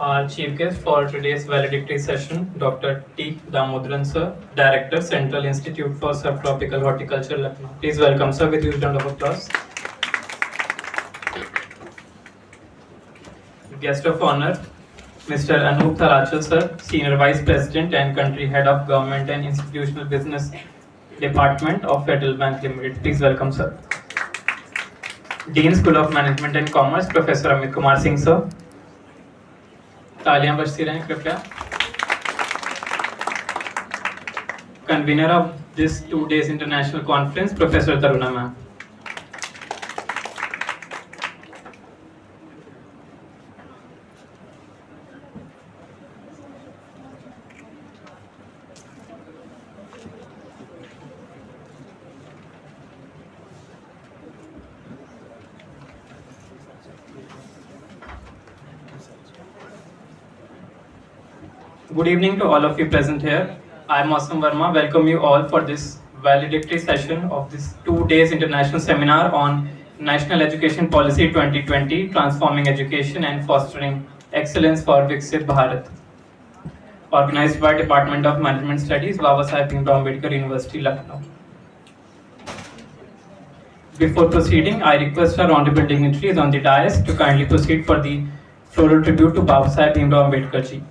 Our chief guest for today's valedictory session, Dr. T. Damodaran sir, Director, Central Institute for Subtropical Horticulture, Lucknow. Please welcome sir with huge round of applause. Guest of honor, Mr. Anup Tharachal sir, Senior Vice President and Country Head of Government and Institutional Business Department of Federal Bank Limited. Please welcome sir. Dean School of Management and Commerce, Professor Amit Kumar Singh sir. तालियां बजती रहें कृपया. Convener of this 2 days international conference, Professor Taruna ma'am. Good evening to all of you present here. I am Mausam Verma. Welcome you all for this valedictory session of this 2 days international seminar on National Education Policy 2020, Transforming Education and Fostering Excellence for Viksit Bharat, organized by Department of Management Studies, Babasaheb Bhimrao Ambedkar University, Lucknow. Before proceeding, I request our honorable dignitaries on the dais to kindly proceed for the floral tribute to Babasaheb Bhimrao Ambedkar ji.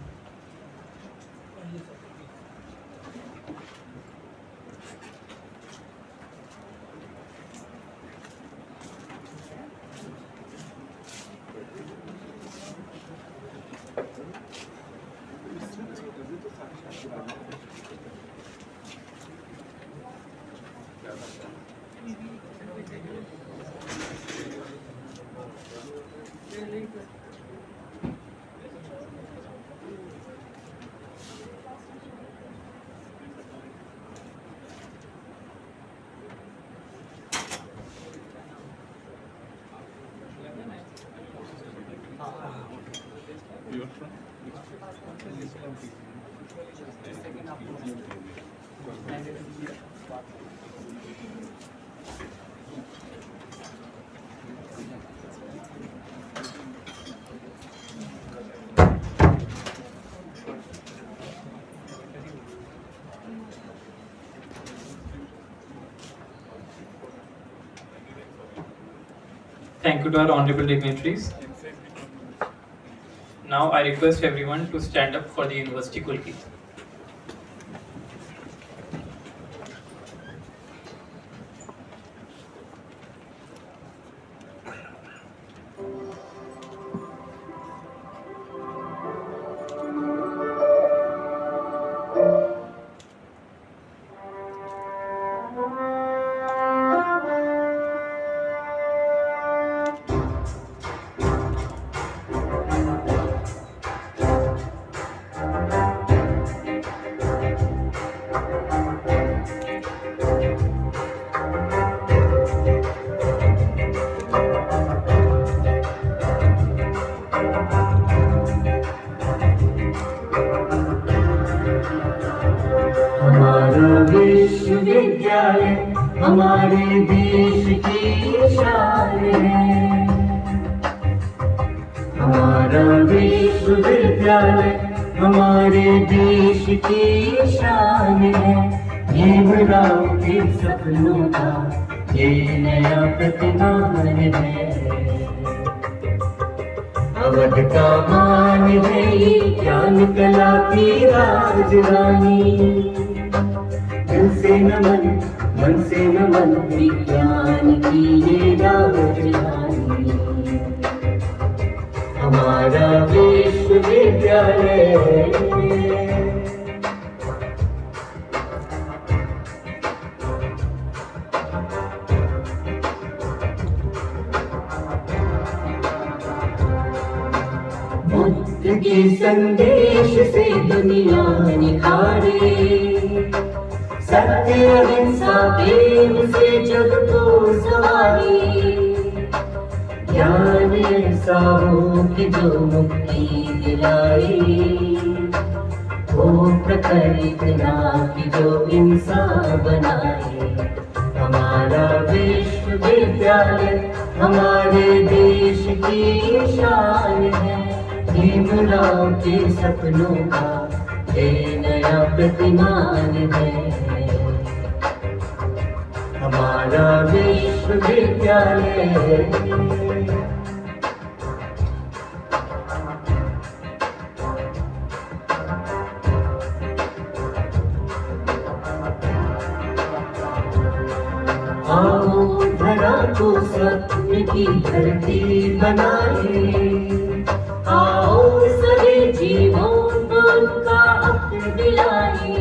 Thank you to our honorable dignitaries. Now I request everyone to stand up for the University Kulki. हमारे देश की शान है, हमारा विश्वविद्यालय हमारे देश की शान है। भीमराव के सपनों का ये नया प्रतिमान है, अवध का मान है ये ज्ञान कला की राजधानी। दिल से नमन मन से नमन विज्ञान की ये राजधानी, हमारा विश्वविद्यालय। बुद्ध के संदेश से दुनिया निखारे, सत्य अहिंसा प्रेम से जग को सवारी। ज्ञान ऐसा हो कि जो मुक्ति दिलाए, वो प्रकृति ना कि जो इंसान बनाए। हमारा विश्वविद्यालय हमारे देश की शान है, भीमराव के सपनों का ये नया प्रतिमान है हमारा विश्वविद्यालय। आओ धरा को सत्य की धरती बनाए, आओ सभी जीवों को उनका हक दिलाए,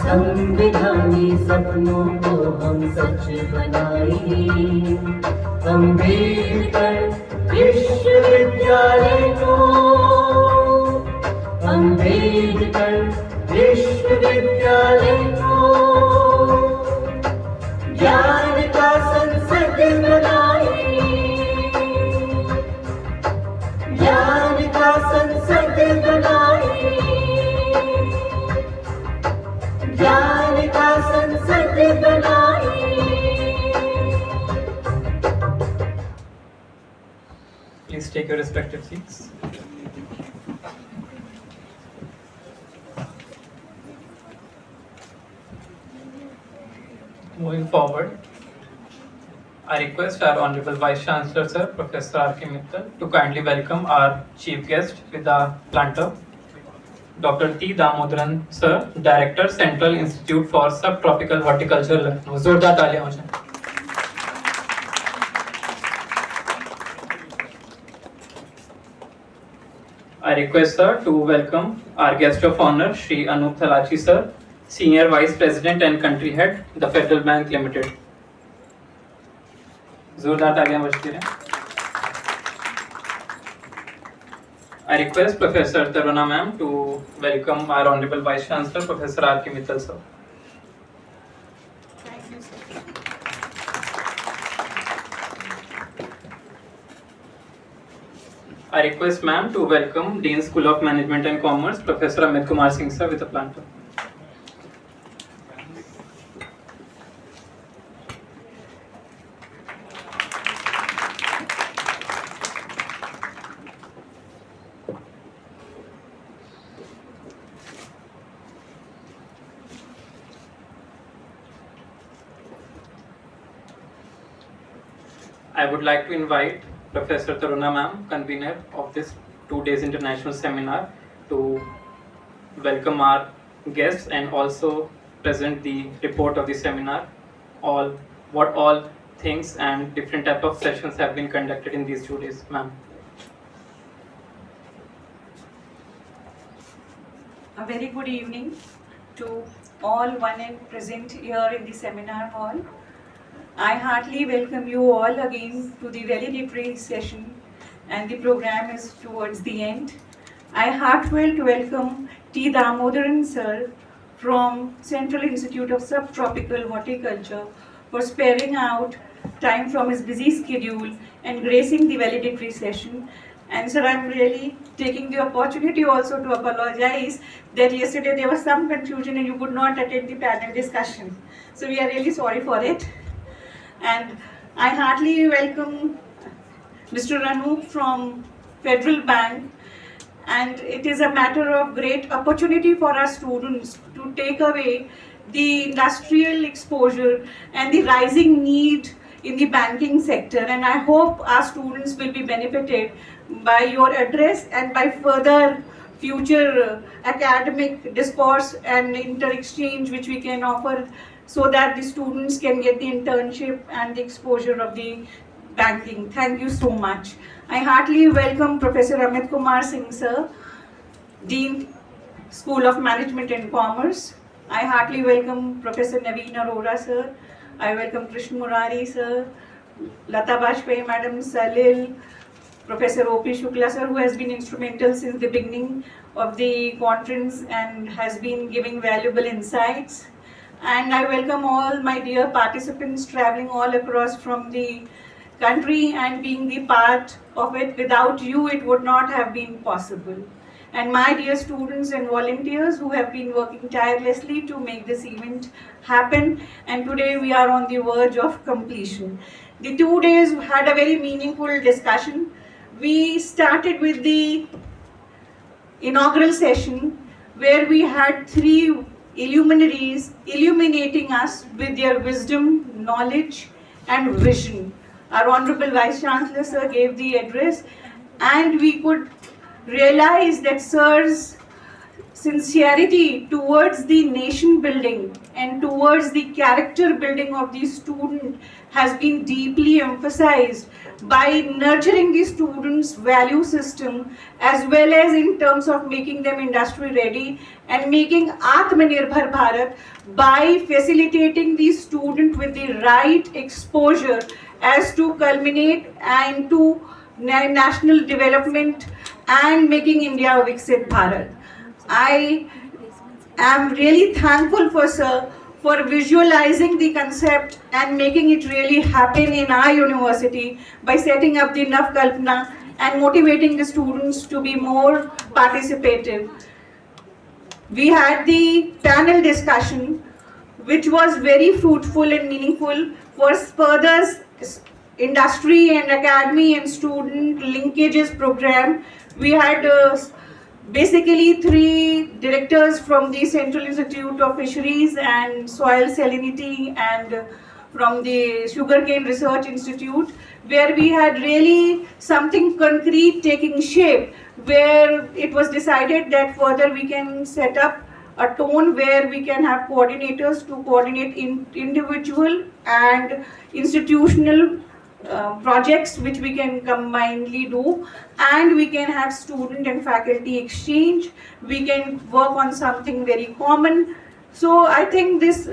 संविधानी सपनों को हम सच बनाए। अम्बेडकर विश्वविद्यालय को, अम्बेडकर विश्वविद्यालय को ज्ञान का संसद बनाए, ज्ञान का संसद बनाए, ज्ञान का संसद बनाए। Please take your respective seats. Moving forward, I request our Honorable Vice Chancellor Sir, Professor R.K. Mittal, to kindly welcome our chief guest with a planter, Dr. T. Damodaran Sir, Director, Central Institute for Subtropical Horticulture, Lucknow. जोरदार तालियां हो जाएं. I request Sir to welcome our guest of honor, Shri Anup Thalachi Sir, Senior Vice President and Country Head, the Federal Bank Limited. जोरदार तालियां बजती रहें. I request Professor Taruna Ma'am to welcome our Honorable Vice Chancellor, Professor R.K. Mittal Sir. Thank you, sir. I request Ma'am to welcome Dean School of Management and Commerce, Professor Amit Kumar Singh Sir with a planter. I would like to invite Professor Taruna Ma'am, convener of this 2 days international seminar, to welcome our guests and also present the report of the seminar, what all things and different type of sessions have been conducted in these 2 days. Ma'am. A very good evening to all one and present here in the seminar hall. I heartily welcome you all again to the valedictory session, and the program is towards the end. I heartfelt welcome T. Damodaran Sir from Central Institute of Subtropical Horticulture for sparing out time from his busy schedule and gracing the valedictory session. And sir, I'm really taking the opportunity also to apologize that yesterday there was some confusion and you could not attend the panel discussion. So we are really sorry for it. And I heartily welcome Mr. Anup from Federal Bank, and it is a matter of great opportunity for our students to take away the industrial exposure and the rising need in the banking sector, and I hope our students will be benefited by your address and by further future academic discourse and inter-exchange which we can offer, so that the students can get the internship and the exposure of the banking. Thank you so much. I heartily welcome Professor Amit Kumar Singh Sir, Dean, School of Management and Commerce. I heartily welcome Professor Naveen Arora Sir. I welcome Krishna Murari Sir, Lata Bajpai Madam, Salil, Professor O.P. Shukla Sir, who has been instrumental since the beginning of the conference and has been giving valuable insights. And I welcome all my dear participants traveling all across from the country and being the part of it. Without you, it would not have been possible. And my dear students and volunteers who have been working tirelessly to make this event happen. And today we are on the verge of completion. The 2 days had a very meaningful discussion we started with the inaugural session where we had three illuminaries illuminating us with their wisdom, knowledge, and vision. Our Honorable Vice Chancellor Sir gave the address, and we could realize that Sir's sincerity towards the nation building and towards the character building of the student has been deeply emphasized by nurturing the students' value system as well as in terms of making them industry ready and making Atmanirbhar Bharat by facilitating the student with the right exposure as to culminate into national development and making India a Viksit Bharat. I am really thankful for Sir for visualizing the concept and making it really happen in our university by setting up the Nav Kalpana and motivating the students to be more participative. We had the panel discussion, which was very fruitful and meaningful for further industry and academy and student linkages program. We had basically three directors from the Central Institute of Fisheries and Soil Salinity and from the Sugarcane Research Institute, where we had really something concrete taking shape, where it was decided that further we can set up a tone where we can have coordinators to coordinate individual and institutional projects which we can combinedly do, and we can have student and faculty exchange. We can work on something very common. So I think this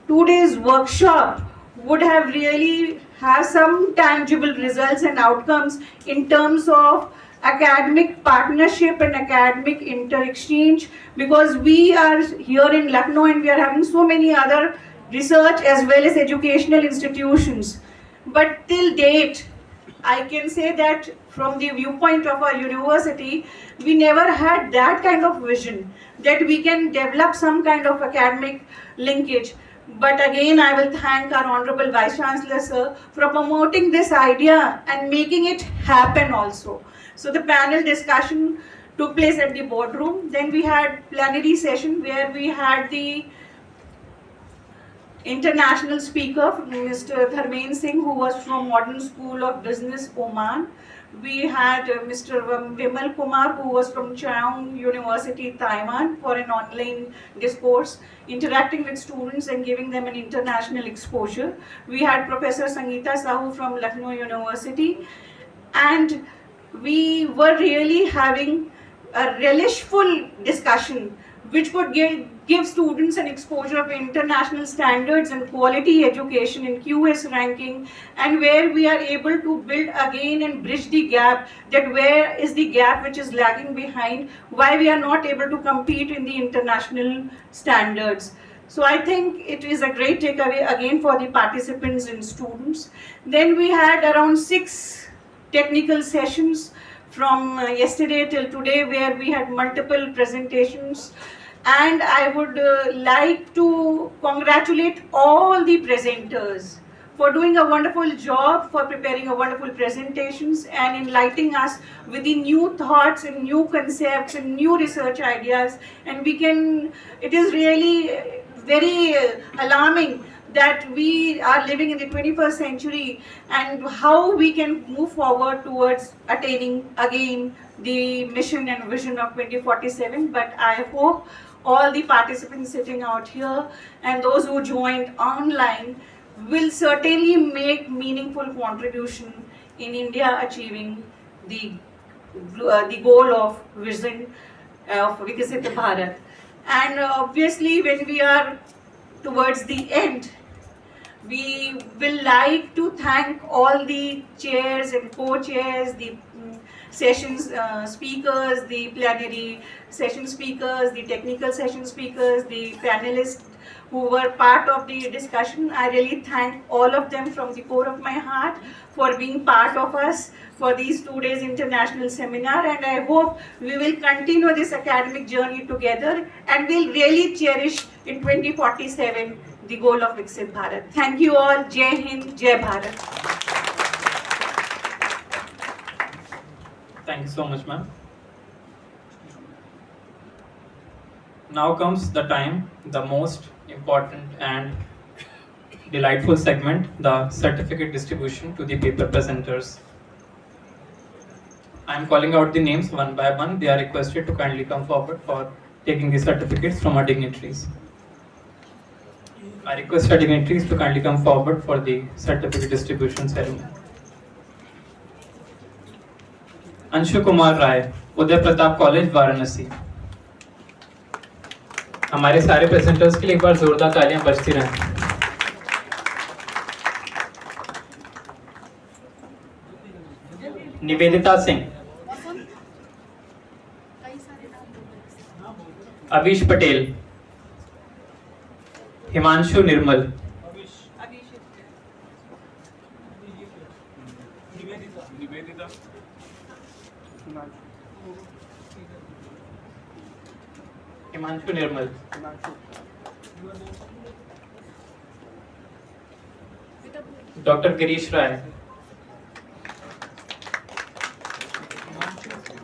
2 days workshop would have really have some tangible results and outcomes in terms of academic partnership and academic inter-exchange, because we are here in Lucknow and we are having so many other research as well as educational institutions. But till date, I can say that from the viewpoint of our university, we never had that kind of vision that we can develop some kind of academic linkage. But again, I will thank our Honorable Vice Chancellor Sir for promoting this idea and making it happen also. So the panel discussion took place at the boardroom. Then we had plenary session where we had the international speaker, Mr. Dharmen Singh, who was from Modern School of Business, Oman. We had Mr. Vimal Kumar, who was from Cheong University, Taiwan, for an online discourse, interacting with students and giving them an international exposure. We had Professor Sangeeta Sahu from Lucknow University, and we were really having a relishful discussion which would give students an exposure of international standards and quality education in QS ranking, and where we are able to build again and bridge the gap, that where is the gap which is lagging behind, why we are not able to compete in the international standards. So I think it is a great takeaway again for the participants and students. Then we had around 6 technical sessions from yesterday till today, where we had multiple presentations, and I would like to congratulate all the presenters for doing a wonderful job, for preparing a wonderful presentations and enlightening us with the new thoughts and new concepts and new research ideas. And it is really very alarming that we are living in the 21st century and how we can move forward towards attaining again the mission and vision of 2047. But I hope all the participants sitting out here and those who joined online will certainly make meaningful contribution in India achieving the goal of vision of Viksit Bharat. And obviously, when we are towards the end, we will like to thank all the chairs and co-chairs, the sessions speakers, the plenary session speakers, the technical session speakers, the panelists who were part of the discussion. I really thank all of them from the core of my heart for being part of us for these 2 days international seminar, and I hope we will continue this academic journey together and we'll really cherish in 2047 the goal of Viksit Bharat. Thank you all. Jai Hind, Jai Bharat. Thank you so much, ma'am. Now comes the time, the most important and delightful segment, the certificate distribution to the paper presenters. I am calling out the names one by one. They are requested to kindly come forward for taking the certificates from our dignitaries. I request our dignitaries to kindly come forward for the certificate distribution ceremony. Anshu Kumar Rai, Uday Pratap college, Varanasi. हमारे सारे presenters के लिए एक बार जोरदार तालियां बजती रहें। Nivedita Singh, Avish Patel, Himanshu Nirmal, Himanshu Nirmal, doctor Girish Rai.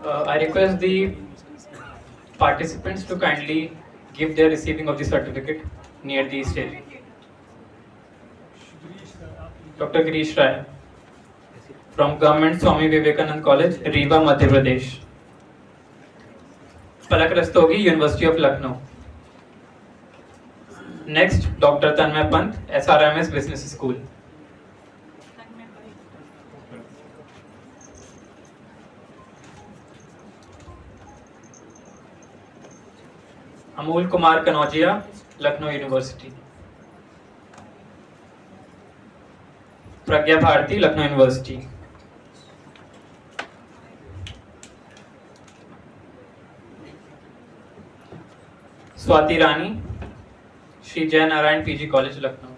I request the participants to kindly give their receiving of the certificate near the stage. Dr. Girish Rai from Government Swami Vivekanand College, Rewa, Madhya Pradesh. Palak Rastogi, University of Lucknow. Next, Dr. Tanmay Pant, SRMS Business School. Amul Kumar Kanaujia, Lucknow university. Pragya Bharti, Lucknow university. Swati Rani, Shri Jai Narayan PG college, Lucknow.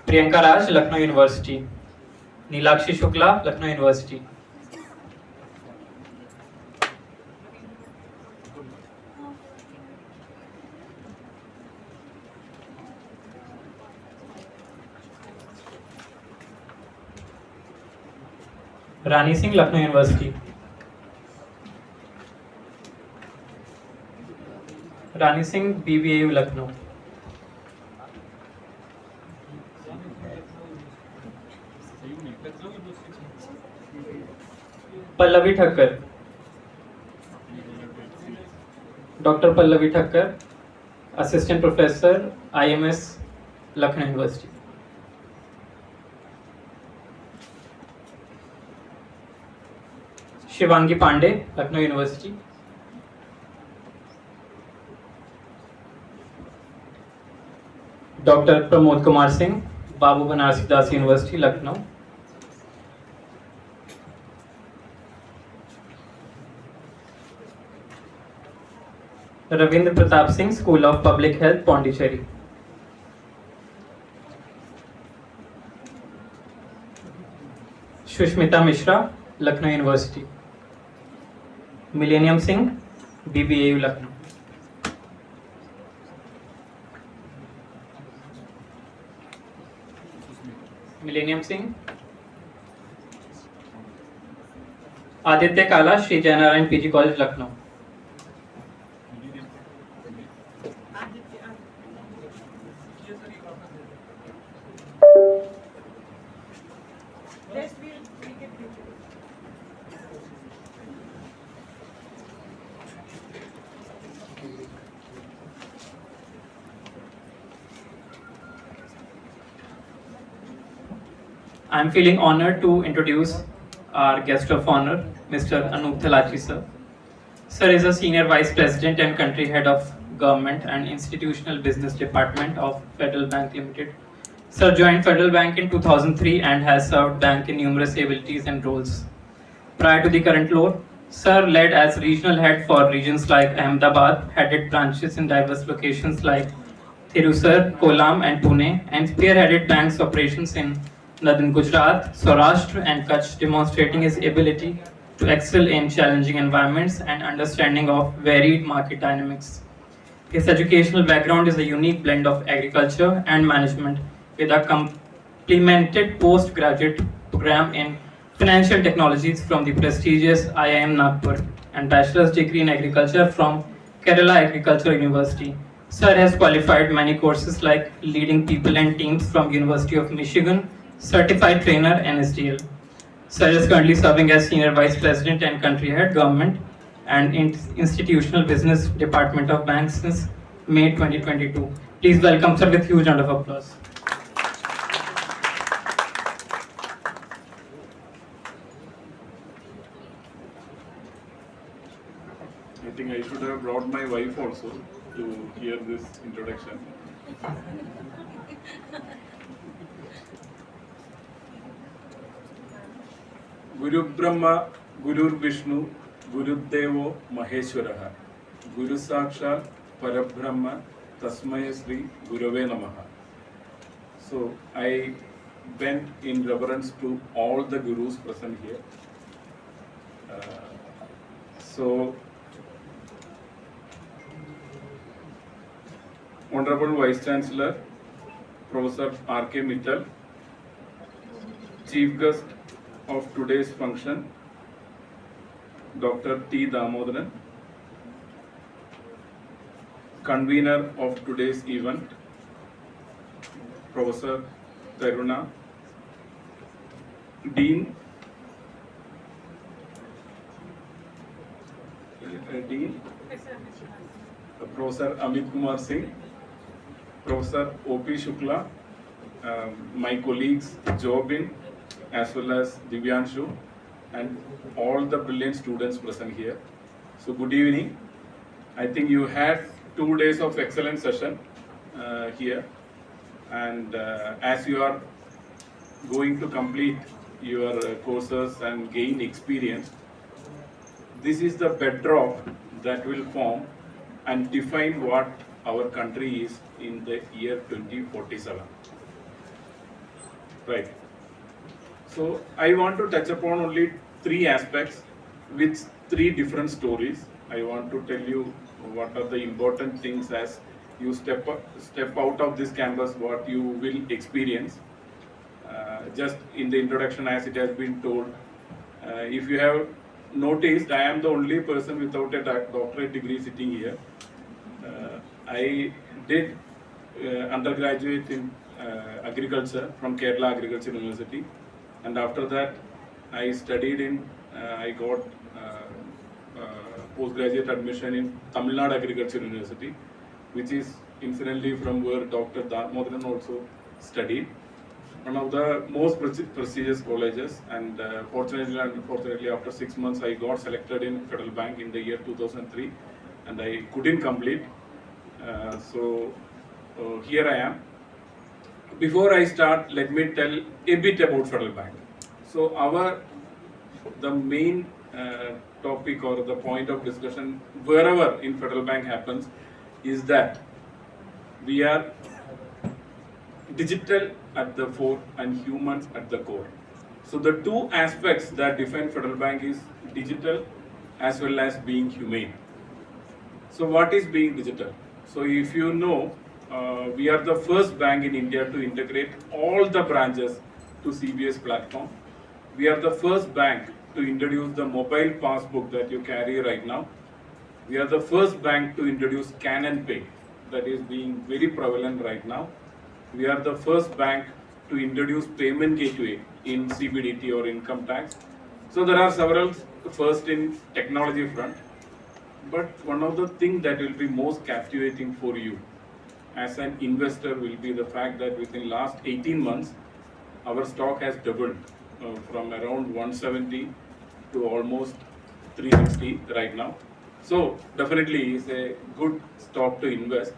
Priyanka Raj, Lucknow university. Nilakshi Shukla, Lucknow university. Rani Singh, Lucknow university. Rani Singh, BBAU, Lucknow. Pallavi Thakkar, doctor Pallavi Thakkar, assistant professor, IMS, Lucknow university. Shivangi Pandey, Lucknow university. Doctor Pramod Kumar Singh, Babu Banarasi Das university, Lucknow. Ravindra Pratap Singh, school of public health, Pondicherry. Sushmita Mishra, Lucknow university. Millennium Singh, BBAU, Lucknow. Millennium Singh. Aditya Kala, Shri Jaynarayan PG college, Lucknow. I am feeling honored to introduce our guest of honor, Mr. Anup Thalachi, sir. Sir is a Senior Vice President and Country Head of Government and Institutional Business Department of Federal Bank Limited. Sir joined Federal Bank in 2003 and has served bank in numerous abilities and roles. Prior to the current role, Sir led as Regional Head for regions like Ahmedabad, headed branches in diverse locations like Thrissur, Kollam and Pune, and spearheaded bank's operations in Northern Gujarat, Saurashtra and Kutch, demonstrating his ability to excel in challenging environments and understanding of varied market dynamics. His educational background is a unique blend of agriculture and management with a implemented postgraduate program in financial technologies from the prestigious IIM Nagpur and bachelor's degree in agriculture from Kerala Agriculture University. Sir has qualified many courses like leading people and teams from University of Michigan, certified trainer NSDL. Sir is currently serving as Senior Vice President and Country Head Government and Institutional Business Department of Banks since May 2022. Please welcome sir with huge round of applause. I think I should have brought my wife also to hear this introduction. Guru Brahma, Guru Vishnu, Guru Devo Maheshwaraha, Guru Sakshat Parabrahma, Tasmaya Sri Gurave Namaha. So I bend in reverence to all the gurus present here. So Honorable Vice Chancellor, Professor R.K. Mittal, Chief Guest of today's function, Dr. T. Damodaran, Convener of today's event, Professor Taruna, Dean, Professor Amit Kumar Singh, Professor O.P. Shukla, my colleagues Jobin as well as Divyanshu and all the brilliant students present here. So good evening. I think you had 2 days of excellent session here, and as you are going to complete your courses and gain experience, this is the bedrock that will form and define what our country is in the year 2047. Right. So I want to touch upon only 3 aspects with 3 different stories. I want to tell you what are the important things as you step out of this campus, what you will experience. Just in the introduction, as it has been told, if you have noticed, I am the only person without a doctorate degree sitting here. I did undergraduate in agriculture from Kerala Agriculture University, and after that I studied in, I got postgraduate admission in Tamil Nadu Agriculture University, which is incidentally from where Dr. Damodaran also studied. One of the most prestigious colleges, and fortunately and unfortunately after 6 months I got selected in Federal Bank in the year 2003 and I couldn't complete. So here I am. Before I start, let me tell a bit about Federal Bank. So the main topic or the point of discussion wherever in Federal Bank happens is that we are digital at the fore and humans at the core. So the 2 aspects that define Federal Bank is digital as well as being humane. So what is being digital? So if you know, we are the first bank in India to integrate all the branches to CBS platform. We are the first bank to introduce the mobile passbook that you carry right now. We are the first bank to introduce Scan and Pay, that is being very prevalent right now. We are the first bank to introduce payment gateway in CBDT or income tax. So there are several first in technology front. But one of the things that will be most captivating for you as an investor will be the fact that within last 18 months, our stock has doubled from around 170 to almost 360 right now. So definitely it's a good stock to invest.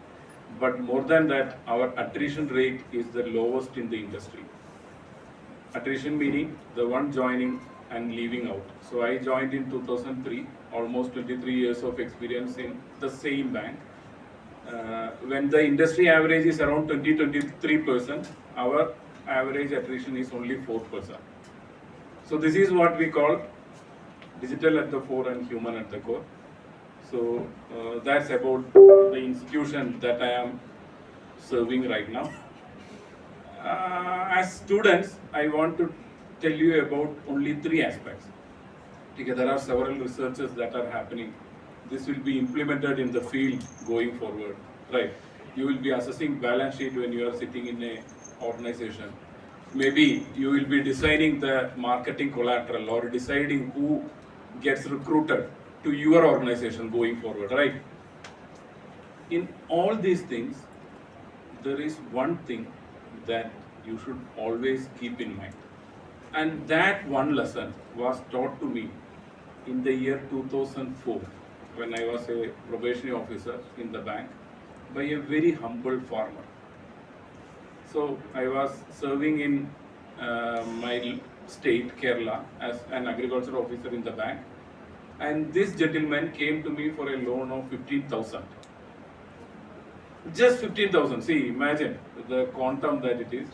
But more than that, our attrition rate is the lowest in the industry. Attrition meaning the one joining and leaving out. So I joined in 2003, almost 23 years of experience in the same bank. When the industry average is around 20-23%, our average attrition is only 4%. So this is what we call digital at the fore and human at the core. So that's about the institution that I am serving right now. as students, I want to tell you about only three aspects. Okay, there are several researches that are happening. This will be implemented in the field going forward, right? You will be assessing balance sheet when you are sitting in a organization. Maybe you will be designing the marketing collateral or deciding who gets recruited to your organization going forward, right? In all these things, there is one thing that you should always keep in mind. And that one lesson was taught to me in the year 2004 when I was a probationary officer in the bank by a very humble farmer. So I was serving in my state, Kerala, as an agriculture officer in the bank. And this gentleman came to me for a loan of 15,000. Just 15,000. See, imagine the quantum that it is.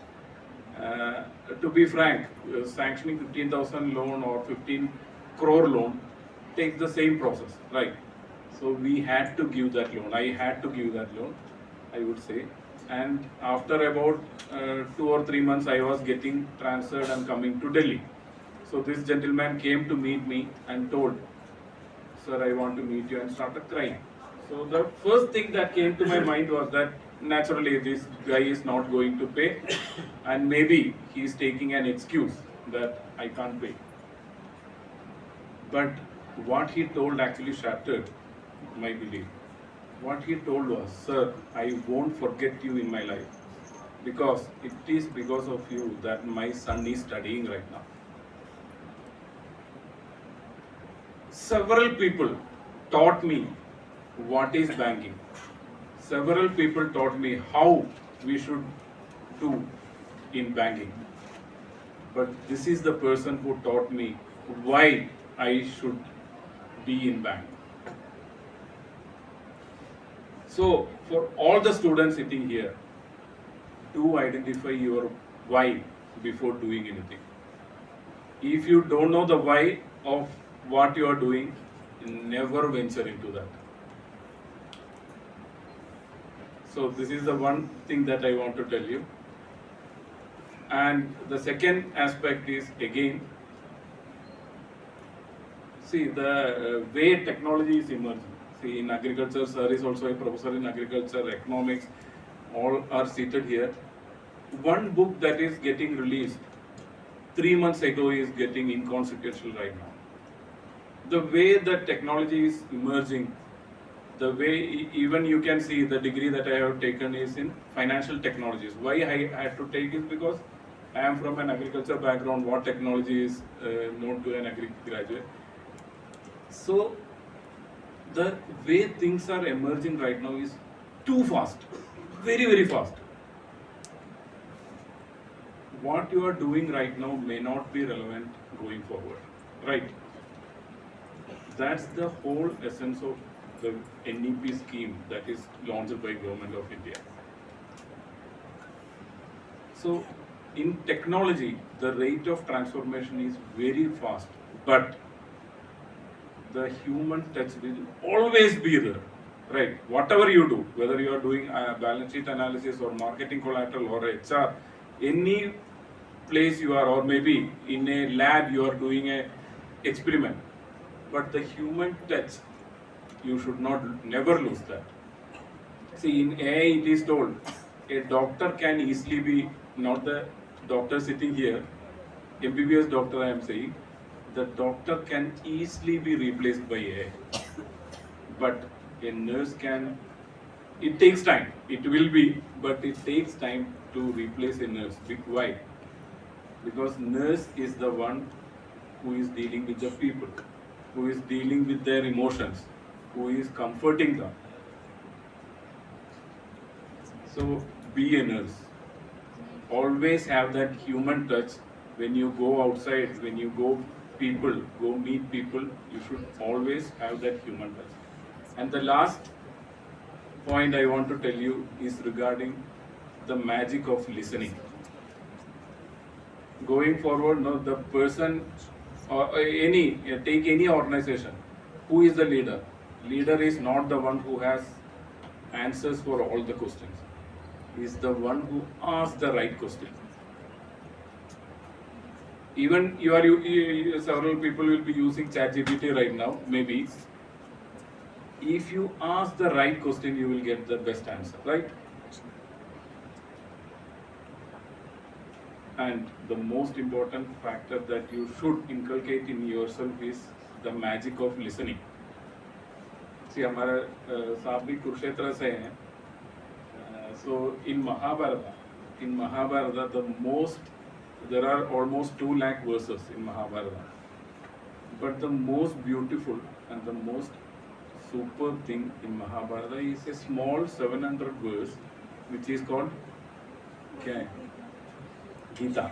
To be frank, sanctioning 15,000 loan or 15 crore loan takes the same process, right? So we had to give that loan. I had to give that loan, I would say. And after about 2 or 3 months, I was getting transferred and coming to Delhi. So this gentleman came to meet me and told, "Sir, I want to meet you," and started crying. So the first thing that came to my mind was that naturally this guy is not going to pay, and maybe he is taking an excuse that I can't pay. But what he told actually shattered my belief. What he told was, "Sir, I won't forget you in my life because it is because of you that my son is studying right now." Several people taught me what is banking. Several people taught me how we should do in banking. But this is the person who taught me why I should be in bank. So for all the students sitting here, do identify your why before doing anything. If you don't know the why of what you are doing, never venture into that. So this is the one thing that I want to tell you. And the second aspect is, again, see the way technology is emerging. See, in agriculture, sir is also a professor in agriculture, economics, all are seated here. One book that is getting released 3 months ago is getting inconsequential right now. The way that technology is emerging, the way even you can see the degree that I have taken is in financial technologies. Why I had to take it? Because I am from an agriculture background. What technology is known to an agri graduate? So the way things are emerging right now is too fast, very, very fast. What you are doing right now may not be relevant going forward, right? That's the whole essence of the NEP scheme that is launched by Government of India. So in technology, the rate of transformation is very fast, but the human touch will always be there, right? Whatever you do, whether you are doing a balance sheet analysis or marketing collateral or HR, any place you are, or maybe in a lab you are doing a experiment, but the human touch, you should never lose that. See, in AI it is told a doctor can easily be, not the doctor sitting here, MBBS doctor I am saying, the doctor can easily be replaced by AI. But a nurse can, it takes time, it will be, but it takes time to replace a nurse. Why? Because nurse is the one who is dealing with the people, who is dealing with their emotions, who is comforting them. So be a nurse. Always have that human touch. When you go outside, when you go meet people, you should always have that human touch. And the last point I want to tell you is regarding the magic of listening. Going forward, now the person or take any organization, who is the leader? Leader is not the one who has answers for all the questions. He is the one who asks the right question. Even several people will be using ChatGPT right now, maybe. If you ask the right question, you will get the best answer, right? And the most important factor that you should inculcate in yourself is the magic of listening. See, हमारे साहब भी कुरुक्षेत्र से हैं. So in Mahabharata, there are almost 2 lakh verses in Mahabharata. But the most beautiful and the most superb thing in Mahabharata is a small 700 verse, which is called Gita.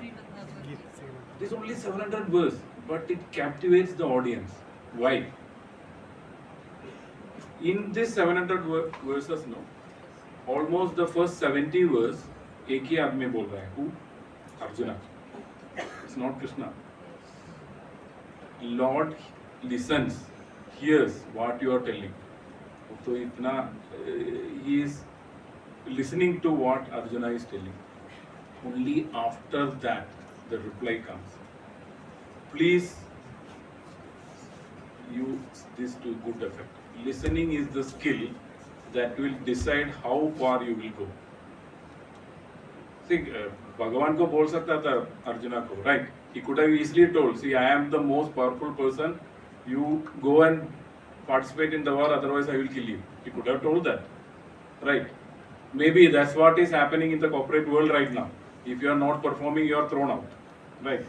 It is only 700 verse, but it captivates the audience. Why? In this 700 verses, no, almost the first 70 verse, एक ही आदमी बोल रहा है. Who? Arjuna. It's not Krishna. Lord listens, hears what you are telling. So itna, he is listening to what Arjuna is telling. Only after that the reply comes. Please use this to good effect. Listening is the skill that will decide how far you will go. See, Bhagavan ko bol sakta tha Arjuna ko, right? He could have easily told, see, I am the most powerful person, you go and participate in the war, otherwise I will kill you. He could have told that, right? Maybe that's what is happening in the corporate world right now. If you are not performing, you are thrown out, right?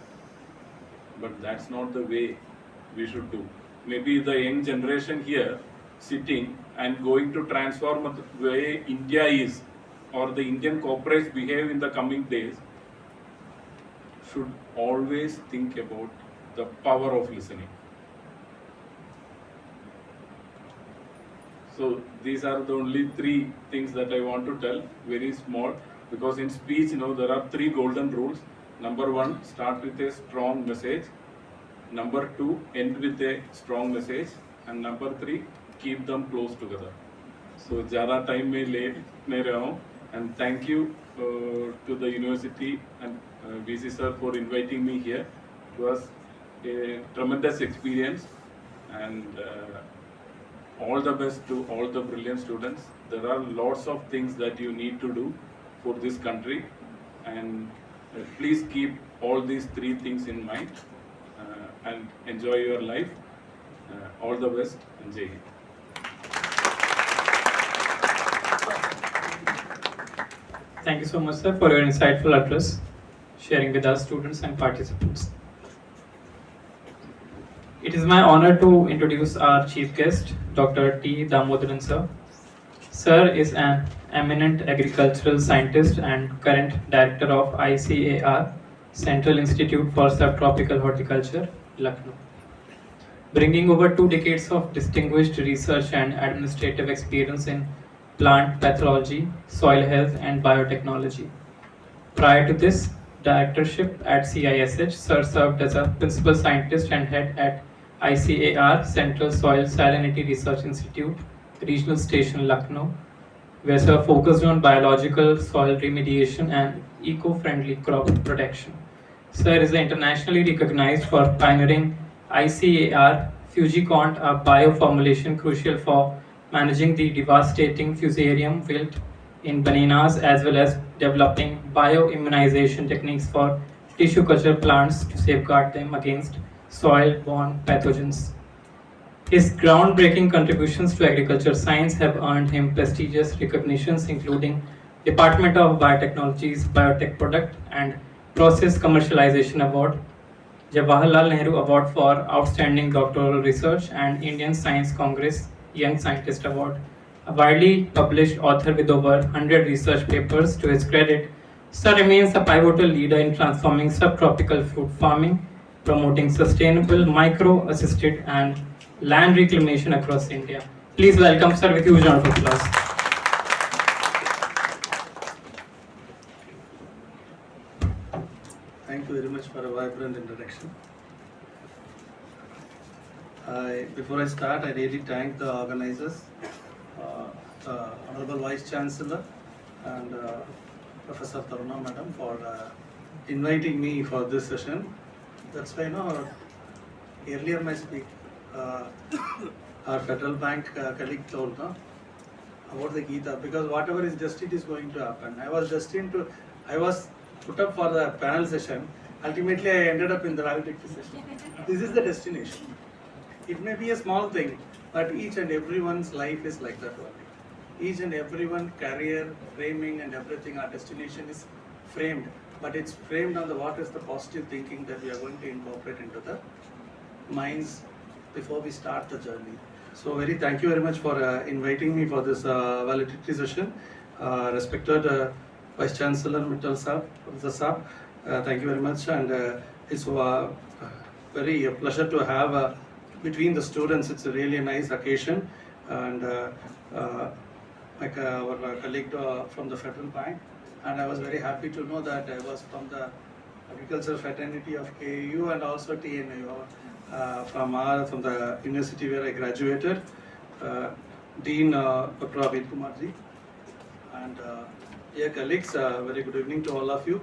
But that's not the way we should do. Maybe the young generation here sitting and going to transform the way India is or the Indian corporates behave in the coming days should always think about the power of listening. So these are the only 3 things that I want to tell, very small, because in speech, there are 3 golden rules. Number 1, start with a strong message. Number 2, end with a strong message. And number 3, keep them close together. So ज़्यादा time में ले नहीं रहा हूँ. And thank you to the university and VC sir for inviting me here. It was a tremendous experience, and all the best to all the brilliant students. There are lots of things that you need to do for this country, and please keep all these 3 things in mind and enjoy your life. All the best, and Jai Hind. Thank you so much, sir, for your insightful address, sharing with us students and participants. It is my honor to introduce our chief guest, Dr. T. Damodaran sir. Sir is an eminent agricultural scientist and current director of ICAR, Central Institute for Subtropical Horticulture, Lucknow. Bringing over 2 decades of distinguished research and administrative experience in plant pathology, soil health, and biotechnology. Prior to this directorship at CISH, Sir served as a principal scientist and head at ICAR, Central Soil Salinity Research Institute, Regional Station, Lucknow, where Sir focused on biological soil remediation and eco-friendly crop protection. Sir is internationally recognized for pioneering ICAR Fusicont, a bioformulation crucial for managing the devastating fusarium wilt in bananas, as well as developing bioimmunization techniques for tissue culture plants to safeguard them against soil-borne pathogens. His groundbreaking contributions to agriculture science have earned him prestigious recognitions, including Department of Biotechnology's Biotech Product and Process Commercialization Award, Jawaharlal Nehru Award for Outstanding Doctoral Research, and Indian Science Congress Young Scientist Award. A widely published author with over 100 research papers to his credit, Sir remains a pivotal leader in transforming subtropical fruit farming, promoting sustainable micro-assisted and land reclamation across India. Please welcome Sir with huge round of applause. Thank you very much for a vibrant introduction. Before I start, I really thank the organizers, Honorable Vice Chancellor and Professor Taruna Madam for inviting me for this session. That's why, earlier my speak, uh, our federal bank colleague told, no, about the Gita, because whatever is destined is going to happen. I was put up for the panel session. Ultimately, I ended up in the valedictory session. This is the destination. It may be a small thing, but each and everyone's life is like that only. Each and everyone career, framing and everything, our destination is framed, but it's framed on the what is the positive thinking that we are going to incorporate into the minds before we start the journey. So very thank you very much for inviting me for this valedictory session. Respected Vice Chancellor Mittal Saab, Professor Saab, thank you very much, and it's very a pleasure to have between the students. It's a really nice occasion, and like our colleague from the Federal Bank, and I was very happy to know that I was from the agricultural fraternity of KU and also TNU from the university where I graduated, Dean Dr. Abid Kumarji, and dear colleagues, very good evening to all of you.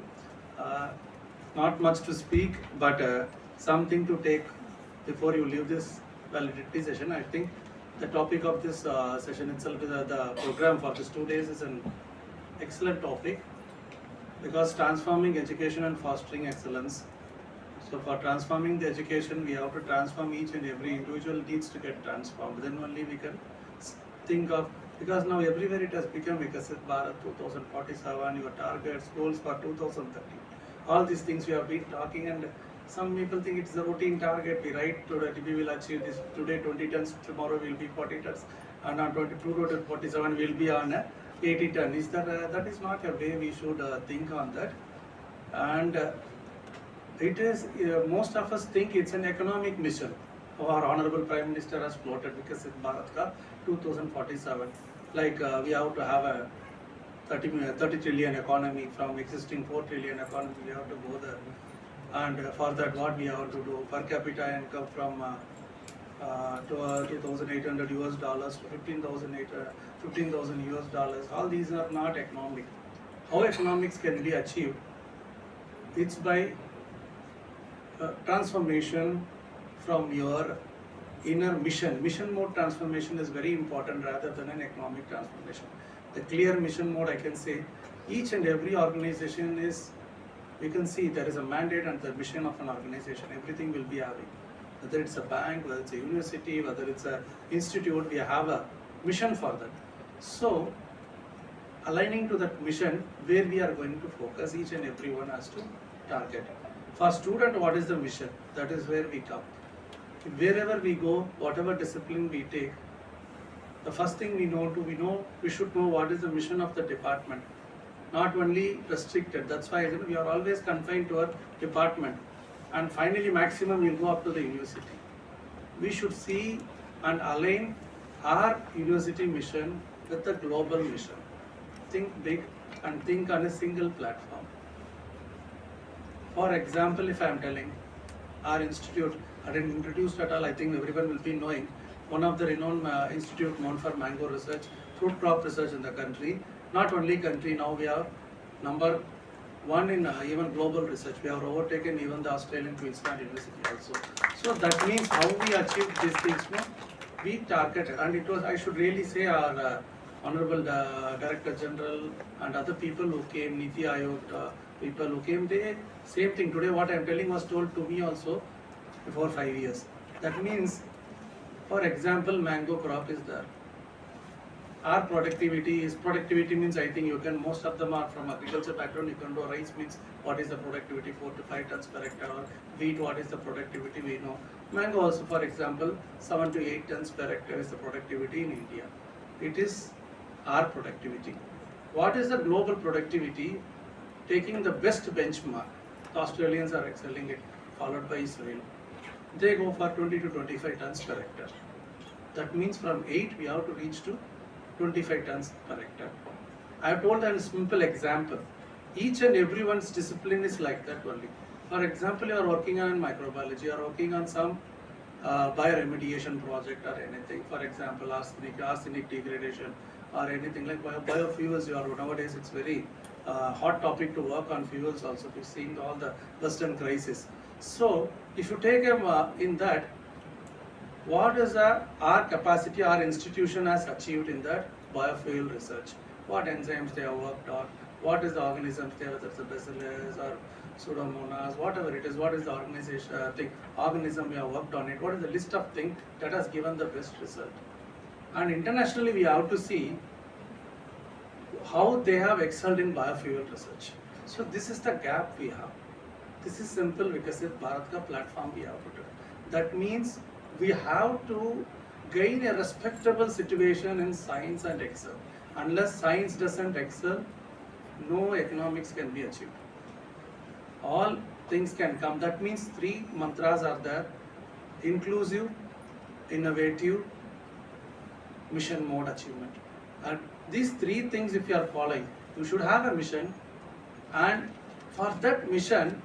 Not much to speak, but something to take before you leave this valedictory session. I think the topic of this session itself is the program for these 2 days is an excellent topic, because transforming education and fostering excellence. So for transforming the education, we have to transform each and every individual needs to get transformed. Then only we can think of, because now everywhere it has become Vikasit Bharat 2047, your targets, goals for 2030. All these things we have been talking, and some people think it's a routine target. We write today we will achieve this today 20 tons, tomorrow will be 40 tons, and on 2047 will be on 80 tons. Is that is not a way we should think on that, and it is most of us think it's an economic mission. Our Honorable Prime Minister has floated Vikasit Bharat Ka 2047. Like we have to have a 30 trillion economy. From existing 4 trillion economy, we have to go there. And for that, what we have to do? Per capita income from $2,800 to 15,000 US dollars. All these are not economic. How economics can be achieved? It's by transformation from your inner mission. Mission mode transformation is very important rather than an economic transformation. The clear mission mode, I can say, each and every organization is, you can see there is a mandate and the mission of an organization. Everything will be having. Whether it's a bank, whether it's a university, whether it's an institute, we have a mission for that. So, aligning to that mission, where we are going to focus, each and everyone has to target. For student, what is the mission? That is where we come. Wherever we go, whatever discipline we take, the first thing we should know what is the mission of the department. Not only restricted, that's why we are always confined to our department, and finally maximum will go up to the university. We should see and align our university mission with the global mission. Think big and think on a single platform. For example, if I am telling our institute, I didn't introduce at all, I think everyone will be knowing, one of the renowned institute known for mango research, fruit crop research in the country. Not only country, now we are number one in even global research. We have overtaken even the Australian Queensland University also. So that means how we achieve these things, we targeted, and it was, I should really say, our Honorable Director General and other people who came, Niti Aayog people who came, they same thing. Today what I am telling was told to me also before 5 years. That means, for example, mango crop is there. Our productivity means, I think you can, most of them are from agriculture background. You can do rice means what is the productivity, 4 to 5 tons per hectare, or wheat, what is the productivity, we know. Mango also, for example, 7 to 8 tons per hectare is the productivity in India. It is our productivity. What is the global productivity? Taking the best benchmark. The Australians are excelling it, followed by Israel. They go for 20 to 25 tons per hectare. That means from 8 we have to reach to 25 tons per hectare. I have told a simple example. Each and everyone's discipline is like that only. For example, you are working on microbiology, you are working on some bioremediation project or anything. For example, arsenic degradation or anything like biofuels. Nowadays it's very hot topic to work on fuels also. We're seeing all the Western crisis. So if you take in that, what is our capacity, our institution has achieved in that biofuel research? What enzymes they have worked on? What is the organisms there, whether it's the bacillus or pseudomonas, whatever it is, what is the organism we have worked on it, what is the list of things that has given the best result? And internationally we have to see how they have excelled in biofuel research. So this is the gap we have. This is simple Viksit Bharat ka platform we have to do. That means we have to gain a respectable situation in science and excel. Unless science doesn't excel, no economics can be achieved. All things can come. That means three mantras are there: inclusive, innovative, mission mode achievement. And these three things if you are following, you should have a mission, and for that mission,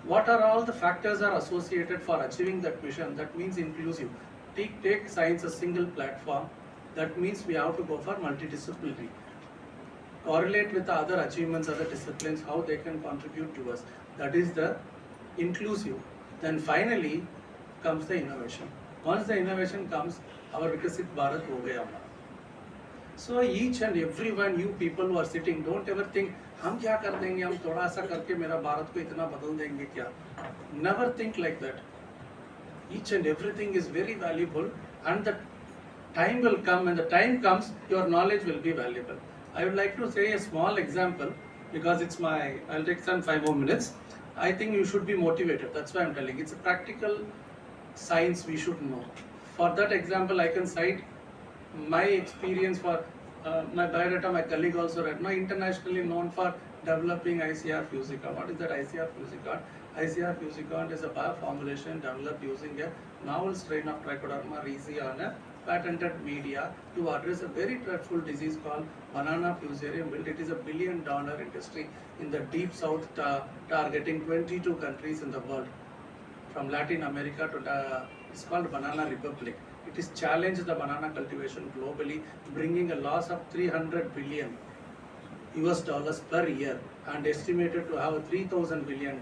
what are all the factors are associated for achieving that mission? That means inclusive. Take science a single platform. That means we have to go for multidisciplinary. Correlate with the other achievements, other disciplines, how they can contribute to us. That is the inclusive. Then finally comes the innovation. Once the innovation comes, our Viksit Bharat ho gaya hamara. So each and every one, you people who are sitting, don't ever think हम क्या कर देंगे, हम थोड़ा सा करके मेरा भारत को इतना बदल देंगे क्या. Never think like that. Each and everything is very valuable, and the time will come. When the time comes, your knowledge will be valuable. I would like to say a small example because I'll take some 5 more minutes. I think you should be motivated. That's why I'm telling. It's a practical science we should know. For that example, I can cite my experience for my biodata. My colleague also read. Now internationally known for developing ICR Fusicon. What is that ICR Fusicon? ICR Fusicon is a bioformulation developed using a novel strain of Trichoderma rhizae on a patented media to address a very dreadful disease called banana fusarium wilt. It is $1 billion industry in the deep south, targeting 22 countries in the world, from Latin America to it's called Banana Republic. It is challenged the banana cultivation globally, bringing a loss of $300 billion US per year, and estimated to have $3,000 billion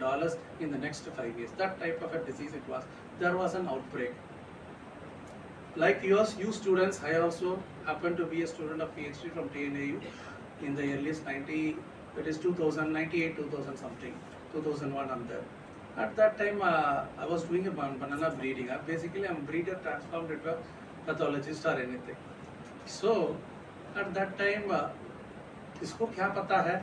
in the next 5 years. That type of a disease it was. There was an outbreak. Like yours, you students, I also happen to be a student of PhD from TNAU in the earliest 2098, 2000 something, 2001 I'm there. At that time, I was doing a banana breeding. Basically, I'm a breeder transformed into a pathologist or anything. So, at that time, इसको क्या पता है,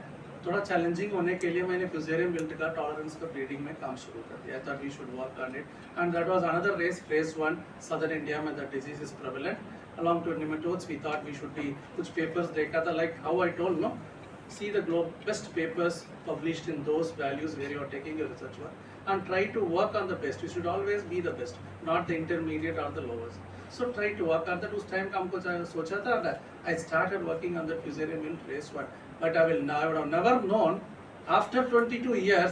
थोड़ा challenging होने के लिए मैंने fusarium wilt का टॉलरेंस का ब्रीडिंग में काम शुरू कर दिया. That we should work on it, and that was another race, phase 1, southern India में the disease is prevalent. Along to nematodes, we thought we should be कुछ papers देखा था, like how I told, no, see the best papers published in those values where you are taking your research work, and try to work on the best. You should always be the best, not the intermediate or the lowest. So try to work on that. उस time का हमको सोचा था that I started working on the fusarium wilt race 1, but I would have never known after 22 years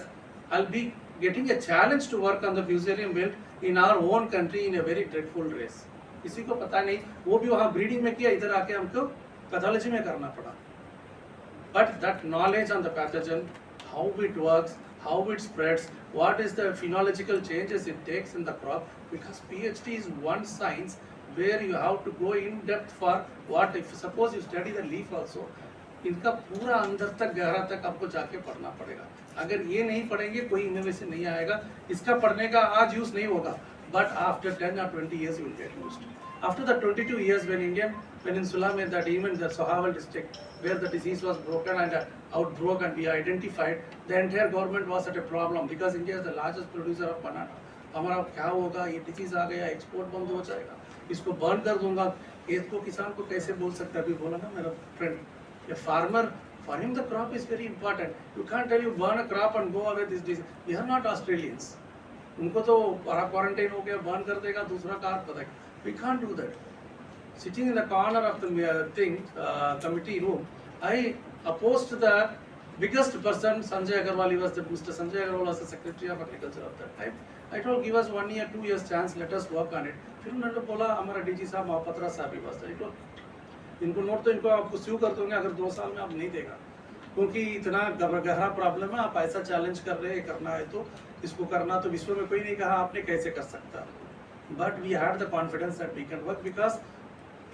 I'll be getting a challenge to work on the fusarium wilt in our own country in a very dreadful race. किसी को पता नहीं, वो भी वहाँ breeding में किया, इधर आके हमको pathology में करना पड़ा. But that knowledge on the pathogen, how it works, how it spreads, what is the phenological changes it takes in the crop, because PhD is one science where you have to go in depth for what if suppose you study the leaf also, इनका पूरा अंदर तक गहरा तक आपको जाके पढ़ना पड़ेगा. अगर ये नहीं पढ़ेंगे कोई इनोवेशन नहीं आएगा. इसका पढ़ने का आज यूज नहीं होगा, but after 10 or 20 years you will get used. After the 22 years when Indian Peninsula made that even the Sohawal district where the disease was broken and outbroke and we identified, the entire government was at a problem because India is the largest producer of banana. हमारा क्या होगा, ये disease आ गया, export बंद हो जाएगा, इसको burn कर दूंगा. खेत को किसान को कैसे बोल सकता है, अभी बोला ना मेरा friend, a farmer, for him the crop is very important. You can't tell you burn a crop and go away this disease. We are not Australians. उनको तो क्वारंटाइन हो गया, बर्न कर देगा, दूसरा कार पता. We can't do that. Sitting in the corner of the committee room, I opposed the biggest person, Sanjay Agarwal. Mr. Sanjay Agarwal was the Secretary of Agriculture at that time. I told, give us 1 year, 2 years chance, let us work on it. फिर उन्होंने बोला, हमारा DG साहब महापत्रा साहब ही बस था. इनको note तो इनको आपको स्यू कर दोगे अगर 2 साल में आप नहीं देगा. क्योंकि इतना गहरा प्रॉब्लम है, आप ऐसा चैलेंज कर रहे हैं, करना है तो इसको करना, तो विश्व में कोई नहीं कहा आपने कैसे कर सकता, but we had the confidence that we can work because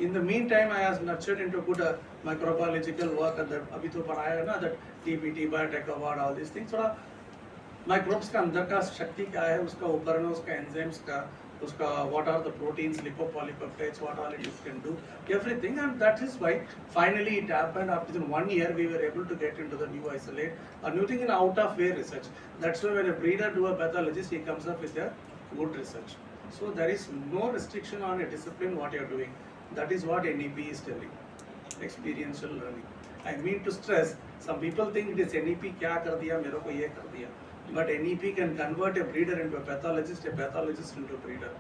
in the meantime I was nurtured into good microbiological work and that अभी तो पढ़ाया है ना that TBT biotech award all these things, थोड़ा माइक्रोब्स का अंदर का शक्ति क्या है, उसका ऊपर में उसका एंजाइम्स का, उसका what are the proteins, lipopolypeptides, what all it can do everything, and that is why finally it happened after 1 year we were able to get into the new isolate a new thing in out of where research. That's why when a breeder do a pathologist, he comes up with a good research. So there is no restriction on a discipline what you are doing. That is what NEP is telling, experiential learning. I mean to stress, some people think this NEP क्या कर दिया, मेरे को ये कर दिया, but NEP can convert a breeder into a pathologist into a breeder.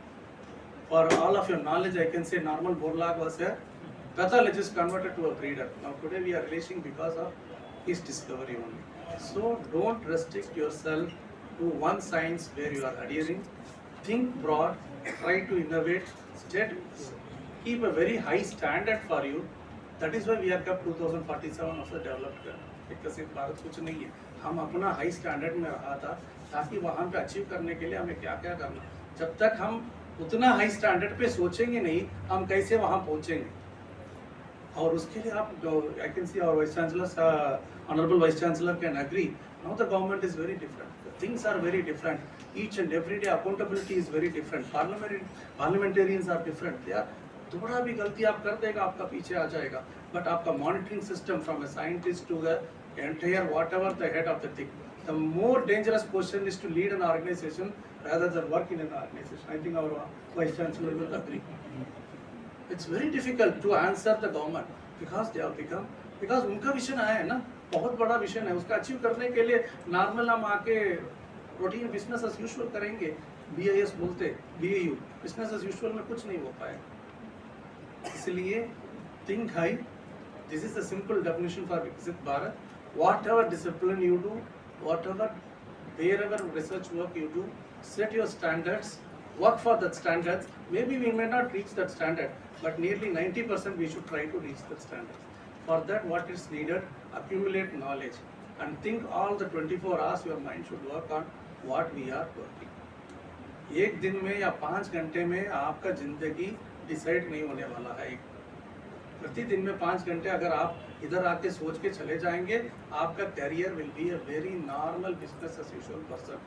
For all of your knowledge, I can say Norman Borlaug was a pathologist converted to a breeder. Now today we are relishing because of his discovery only. So don't restrict yourself to one science where you are adhering. Think broad, try to innovate, keep a very high standard for you. That is why we have kept 2047 of the developed विकसित भारत. कुछ नहीं है, हम अपना high standard में रहा था ताकि वहाँ पे अचीव करने के लिए हमें क्या क्या करना. जब तक हम उतना हाई स्टैंडर्ड पे सोचेंगे नहीं, हम कैसे वहाँ पहुँचेंगे. और उसके लिए आप, I can see our vice chancellor, honourable vice chancellor can agree, now the government is very different, things are very different, each and every day accountability is very different, parliamentarians are different, they are, थोड़ा भी गलती आप कर देगा आपका पीछे आ जाएगा, but आपका monitoring system from a scientist to the entire whatever the head of the thing, the more dangerous question is to lead an organisation rather than work in an organization. I think our vice chancellor will agree. It's very difficult to answer the government because they have become, because उनका vision आया है ना, बहुत बड़ा vision है, उसका achieve करने के लिए नॉर्मल हम आके रूटीन बिजनेस एज यूजुअल करेंगे, BIS बोलते, BAU बिजनेस एज यूजुअल में कुछ नहीं हो पाएगा. इसलिए think high. This is the simple definition for Viksit Bharat. Whatever discipline you do, whatever, wherever research work you do, set your standards, work for that standards. Maybe we may not reach that standard, but nearly 90% we should try to reach that standard. For that, what is needed? Accumulate knowledge and think all the 24 hours your mind should work on what we are working. एक दिन में या 5 घंटे में आपका जिंदगी decide नहीं होने वाला है. प्रतिदिन में 5 घंटे अगर आप इधर आके सोच के चले जाएंगे, आपका career will be a very normal business as usual person.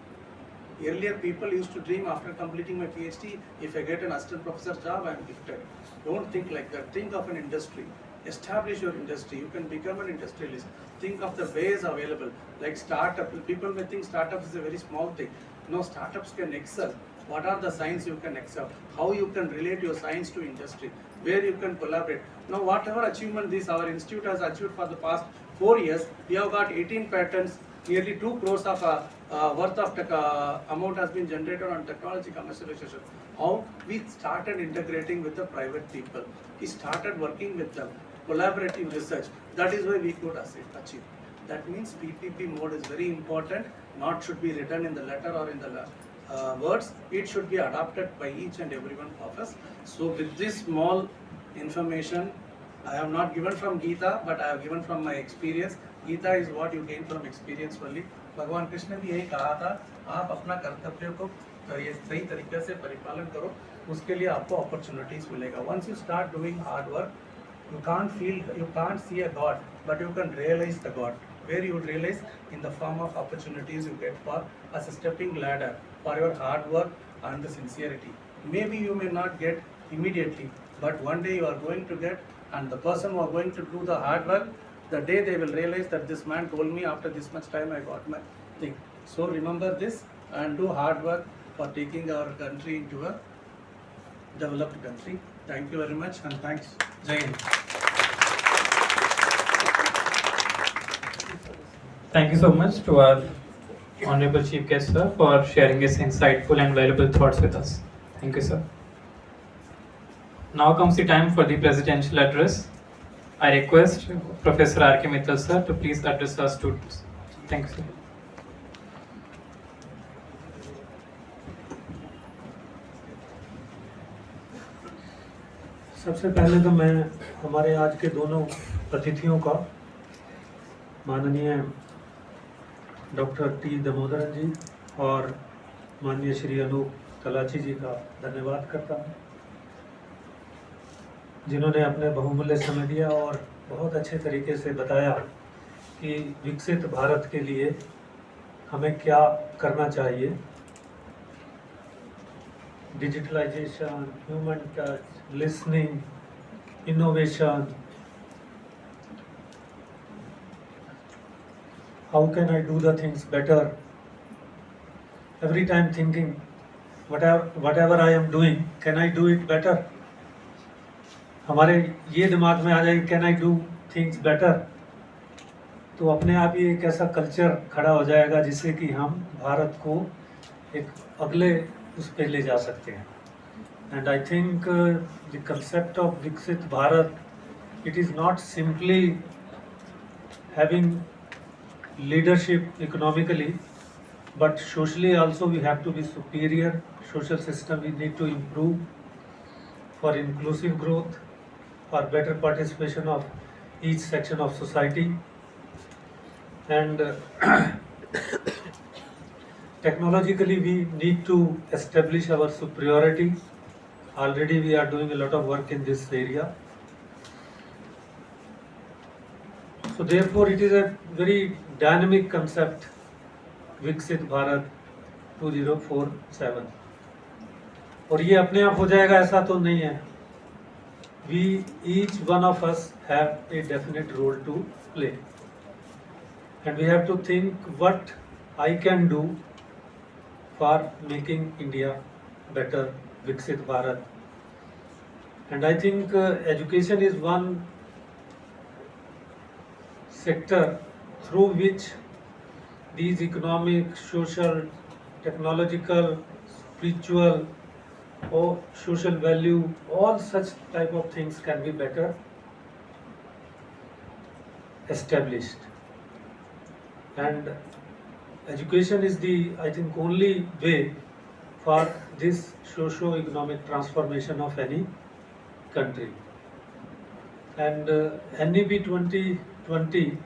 Earlier people used to dream after completing my PhD, if I get an assistant professor job, I am gifted. Don't think like that. Think of an industry. Establish your industry. You can become an industrialist. Think of the ways available. Like startup. People may think startup is a very small thing. No, startups can excel. What are the science you can excel? How you can relate your science to industry? Where you can collaborate? Now, whatever achievement this our institute has achieved for the past 4 years, we have got 18 patents. Nearly 2 crores of worth of amount has been generated on technology commercialization. How we started integrating with the private people. We started working with them, collaborative research. That is why we could achieve. That means PPP mode is very important. Not should be written in the letter or in the words. It should be adopted by each and every one of us. So with this small information, I have not given from Gita, but I have given from my experience. Gita is what you gain from experience only. भगवान कृष्ण ने भी यही कहा था, आप अपना कर्तव्य को सही तरीके से परिपालन करो, उसके लिए आपको अपॉर्चुनिटीज मिलेगा. Once you start doing hard work, you can't see a God, but you can realize the God. Where you realize in the form of opportunities you get for as a stepping ladder for your hard work and the sincerity. Maybe you may not get immediately, but one day you are going to get, and the person who are going to do the hard work, the day they will realize that this man told me after this much time I got my thing. So remember this and do hard work for taking our country into a developed country. Thank you very much and thanks. Jai Hind. Thank you so much to our Honorable Chief Guest, sir, for sharing his insightful and valuable thoughts with us. Thank you, sir. Now comes the time for the presidential address. I request Professor R.K. Mittal, sir, to please address our students. Thank you, sir. सबसे पहले तो मैं हमारे आज के दोनों अतिथियों का माननीय डॉक्टर टी दामोदरन जी और माननीय श्री अनूप तलाची जी का धन्यवाद करता हूँ, जिन्होंने अपने बहुमूल्य समय दिया और बहुत अच्छे तरीके से बताया कि विकसित भारत के लिए हमें क्या करना चाहिए। Digitalisation, human touch, listening, innovation, how can I do the things better, every time thinking whatever I am doing, can I do it better, हमारे ये दिमाग में आ जाए can I do things better, तो अपने आप ही एक ऐसा कल्चर खड़ा हो जाएगा जिससे कि हम भारत को एक अगले उस पे ले जा सकते हैं। And I think the concept of Viksit Bharat, it is not simply having leadership economically, but socially also we have to be superior. Social system we need to improve for inclusive growth, for better participation of each section of society. And technologically we need to establish our superiority. Already we are doing a lot of work in this area. So therefore it is a very dynamic concept, Viksit Bharat 2047. और ये अपने आप हो जाएगा ऐसा तो नहीं है. We each one of us have a definite role to play. And we have to think what I can do for making India better, Viksit Bharat. And I think education is one sector through which these economic, social, technological, spiritual or social value, all such type of things can be better established. And education is the, I think, only way for this socio-economic transformation of any country. And NEP 2020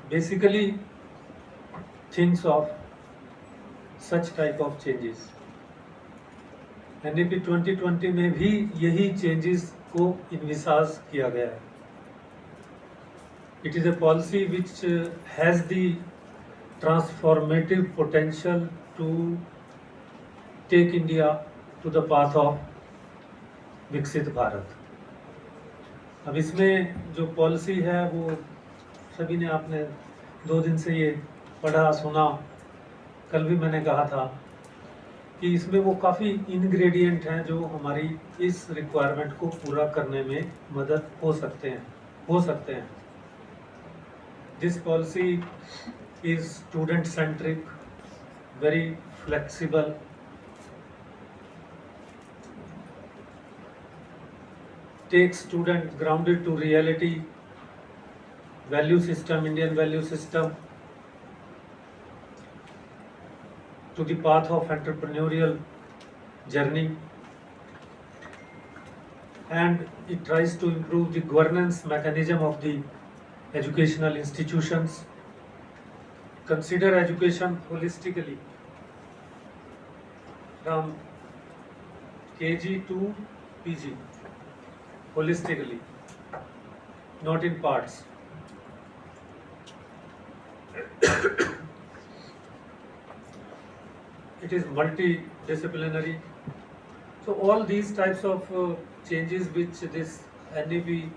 basically thinks of such type of changes. NEP 2020 में भी यही changes को envisage किया गया है. It is a policy which has the transformative potential to take India to the path of विकसित भारत. अब इसमें जो पॉलिसी है वो सभी ने, आपने 2 दिन से ये पढ़ा सुना, कल भी मैंने कहा था कि इसमें वो काफ़ी इंग्रेडिएंट हैं जो हमारी इस रिक्वायरमेंट को पूरा करने में मदद हो सकते हैं. This policy is student centric, very flexible, takes student grounded to reality, value system, Indian value system, to the path of entrepreneurial journey, and it tries to improve the governance mechanism of the educational institutions, consider education holistically from KG to PG, holistically, not in parts. It is multidisciplinary. So all these types of changes which this NEP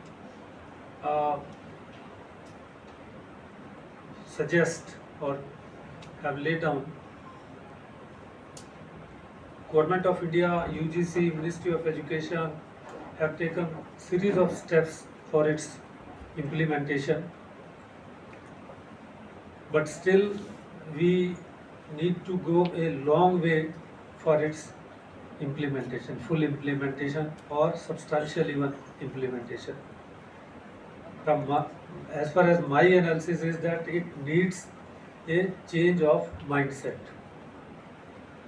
suggest or have laid down, Government of India, UGC, Ministry of Education have taken series of steps for its implementation, but still we need to go a long way for its implementation, full implementation or substantial even implementation. As far as my analysis is that it needs a change of mindset.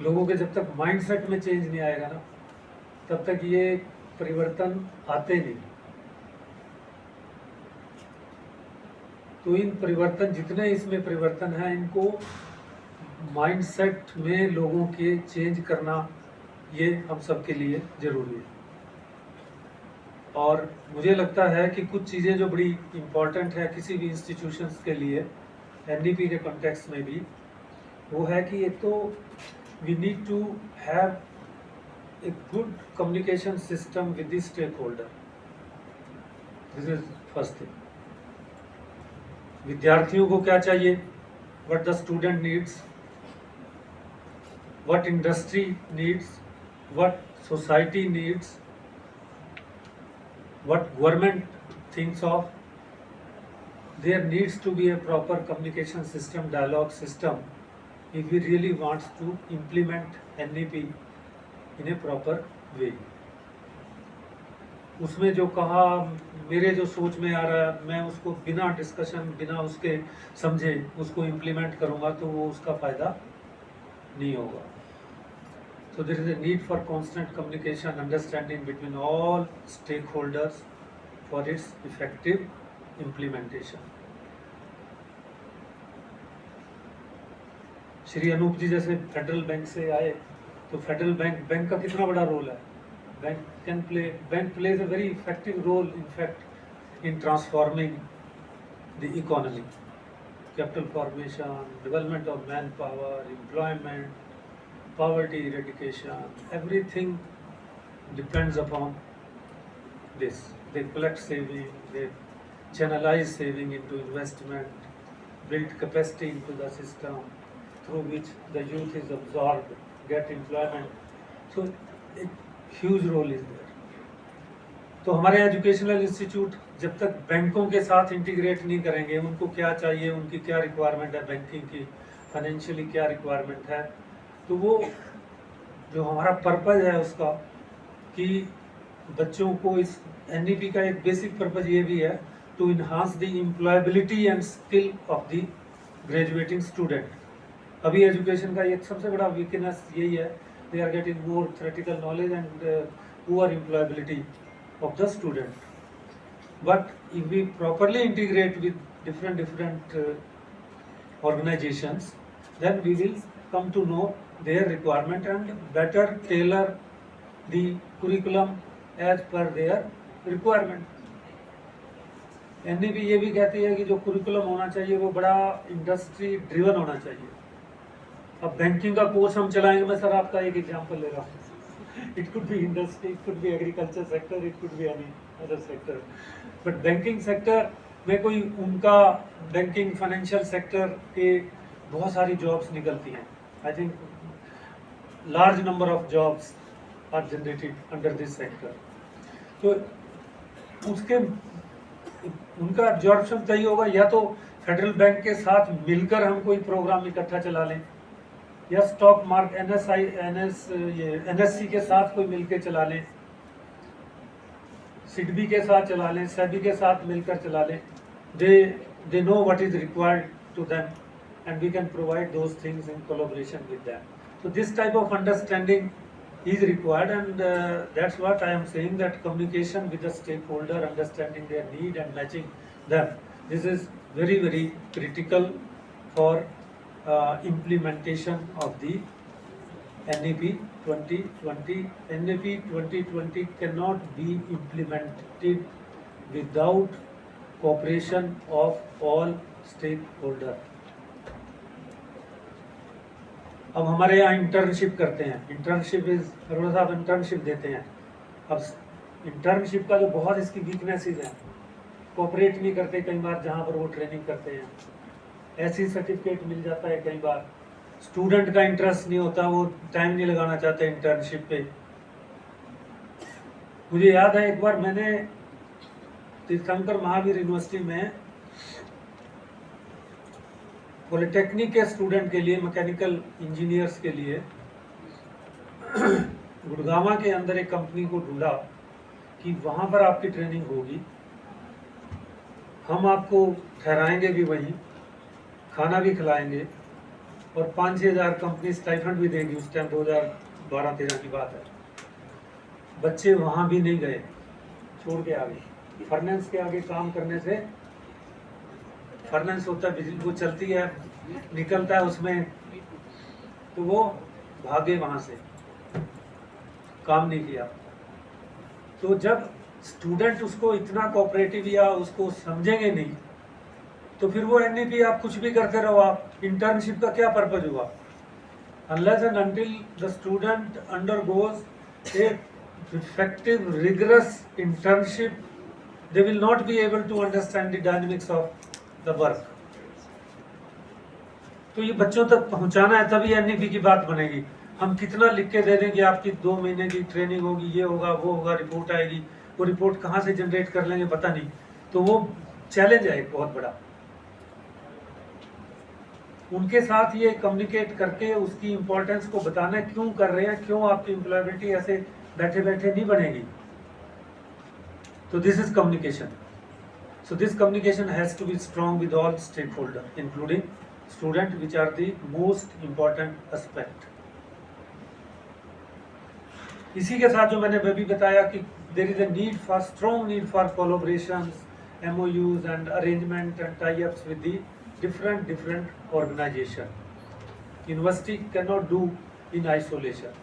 लोगों के जब तक mindset में change नहीं आएगा ना, तब तक ये परिवर्तन आते नहीं. तो इन परिवर्तन, जितने इसमें परिवर्तन हैं, इनको माइंडसेट में लोगों के चेंज करना, ये हम सब के लिए ज़रूरी है। और मुझे लगता है कि कुछ चीज़ें जो बड़ी इम्पॉर्टेंट है किसी भी इंस्टीट्यूशंस के लिए, एनईपी के कॉन्टेक्स्ट में भी, वो है कि एक तो we need to have a good communication system with the stake holder. This is first thing. विद्यार्थियों को क्या चाहिए, what the student needs, what industry needs, what society needs, what government thinks of. There needs to be a proper communication system, dialogue system, if we really want to implement NEP in a proper way. उसमें जो कहा, मेरे जो सोच में आ रहा है, मैं उसको बिना डिस्कशन, बिना उसके समझे उसको इम्प्लीमेंट करूँगा तो वो उसका फ़ायदा नहीं होगा। So there is a need for constant communication, understanding between all stakeholders for its effective implementation. Shri Anoop जी जैसे फेडरल बैंक से आए, तो फेडरल बैंक का कितना बड़ा रोल है। Bank plays a very effective role, in fact, in transforming the economy, capital formation, development of manpower, employment, poverty eradication, everything depends upon this. They collect saving, they channelize saving into investment, build capacity into the system through which the youth is absorbed, get employment. So a huge role is there. तो हमारे educational institute जब तक बैंकों के साथ integrate नहीं करेंगे, उनको क्या चाहिए, उनकी क्या रिक्वायरमेंट है बैंकिंग की, फाइनेंशियली क्या रिक्वायरमेंट है, तो वो जो हमारा पर्पज़ है उसका, कि बच्चों को इस एनईपी का एक बेसिक पर्पज़ ये भी है to enhance the employability and skill of the graduating student. अभी एजुकेशन का एक सबसे बड़ा वीकनेस यही है, they are getting more theoretical knowledge and poor employability of the student. But if we properly integrate with different organizations, then we will come to know their requirement and better tailor the curriculum as per their requirement. NEP ये भी कहती है कि जो curriculum होना चाहिए वो बड़ा इंडस्ट्री ड्रिवन होना चाहिए। अब बैंकिंग का कोर्स हम चलाएंगे, मैं सर आपका एक एग्जांपल ले रहा हूँ, it could be industry, it could be agriculture sector, it could be any other sector, but banking sector में कोई उनका बैंकिंग फाइनेंशियल सेक्टर के बहुत सारी जॉब्स निकलती हैं। I think large number of jobs are generated under this sector. तो उसके उनका एब्जॉर्प्शन चाहिए होगा, या तो फेडरल बैंक के साथ मिलकर हम कोई प्रोग्राम इकट्ठा चला लें, या स्टॉक मार्केट एनएससी के साथ कोई मिलकर चला लें, सिडबी के साथ चला लें, सेबी के साथ मिलकर चला लें। They know what is required to them and we can provide those things in collaboration with them. So this type of understanding is required, and that's what I am saying, that communication with the stakeholder, understanding their need and matching them, this is very, very critical for implementation of the NEP 2020. NEP 2020 cannot be implemented without cooperation of all stakeholders. अब हमारे यहाँ internship करते हैं, internship is Arora साहब internship देते हैं। अब internship का जो बहुत इसकी वीकनेसेस हैं, कोऑपरेट नहीं करते कई बार जहाँ पर वो ट्रेनिंग करते हैं, ऐसी सर्टिफिकेट मिल जाता है कई बार, स्टूडेंट का इंटरेस्ट नहीं होता, वो टाइम नहीं लगाना चाहते इंटर्नशिप पे। मुझे याद है एक बार मैंने तीर्थंकर महावीर यूनिवर्सिटी में पॉलिटेक्निक के स्टूडेंट के लिए, मैकेनिकल इंजीनियर्स के लिए गुड़गावा के अंदर एक कंपनी को ढूंढा कि वहाँ पर आपकी ट्रेनिंग होगी, हम आपको ठहराएंगे भी वहीं, खाना भी खिलाएंगे और 5-6 हज़ार कंपनी स्टाइफंड भी देगी। उस टाइम 2012-13 की बात है। बच्चे वहाँ भी नहीं गए, छोड़ के आ गए। फाइनेंस के आगे काम करने से फर्नेस होता है, बिजली वो चलती है, निकलता है उसमें, तो वो भागे वहाँ से, काम नहीं किया। तो जब स्टूडेंट उसको इतना कोऑपरेटिव या उसको समझेंगे नहीं, तो फिर वो NEP आप कुछ भी करते रहो, आप इंटर्नशिप का क्या पर्पज हुआ? Unless and until the student undergoes a effective, rigorous internship, they will not be able to understand the dynamics of the work. तो ये बच्चों तक पहुंचाना है, तभी NEP की बात बनेगी। हम कितना लिख के दे दें कि आपकी 2 महीने की ट्रेनिंग होगी, ये होगा, वो होगा, रिपोर्ट आएगी, वो रिपोर्ट कहाँ से जनरेट कर लेंगे पता नहीं। तो वो चैलेंज है एक बहुत बड़ा। उनके साथ ये कम्युनिकेट करके उसकी इम्पोर्टेंस को बताना है, क्यों कर रहे हैं, क्यों आपकी एम्प्लॉयबिलिटी ऐसे बैठे बैठे नहीं बनेगी। तो this is communication. So this communication has to be strong with all stakeholders, including students, which are the most important aspect. इसी के साथ जो मैंने अभी बताया कि there is a need for strong need for collaborations, MOUs and arrangement and tie-ups with the different organization. University cannot do in isolation.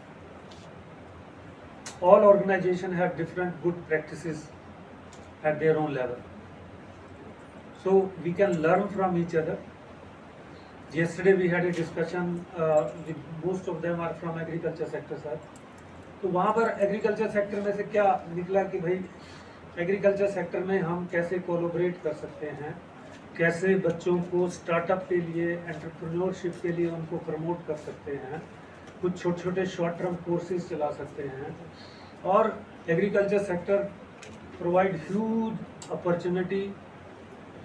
All organizations have different good practices at their own level. So we can learn from each other. Yesterday we had a discussion with most of them are from agriculture sector sir. तो वहाँ पर agriculture sector में से क्या निकला कि भाई agriculture sector में हम कैसे कोलैबोरेट कर सकते हैं, कैसे बच्चों को स्टार्टअप के लिए, एंटरप्रेन्योरशिप के लिए उनको प्रमोट कर सकते हैं, कुछ छोटे छोटे शॉर्ट टर्म कोर्सेज चला सकते हैं। और agriculture sector provide huge opportunity,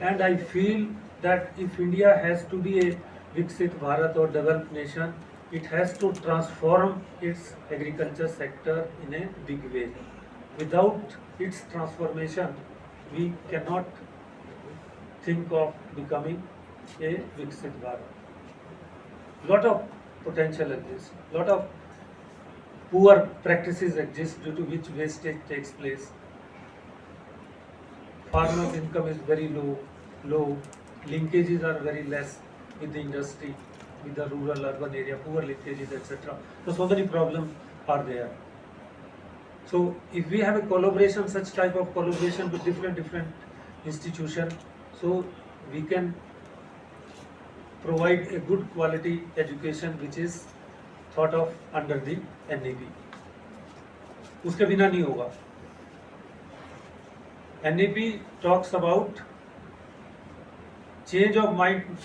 and I feel that if India has to be a Viksit Bharat or developed nation, it has to transform its agriculture sector in a big way. Without its transformation, we cannot think of becoming a Viksit Bharat. Lot of potential exists, lot of poor practices exist due to which wastage takes place. Farmers' income is very low, linkages are very less with the industry, with the rural urban area, poor linkages, etc. So many problems are there. So if we have a collaboration, such type of collaboration with different institutions, so we can provide a good quality education which is thought of under the NEP. उसके बिना नहीं होगा। NEP talks about change of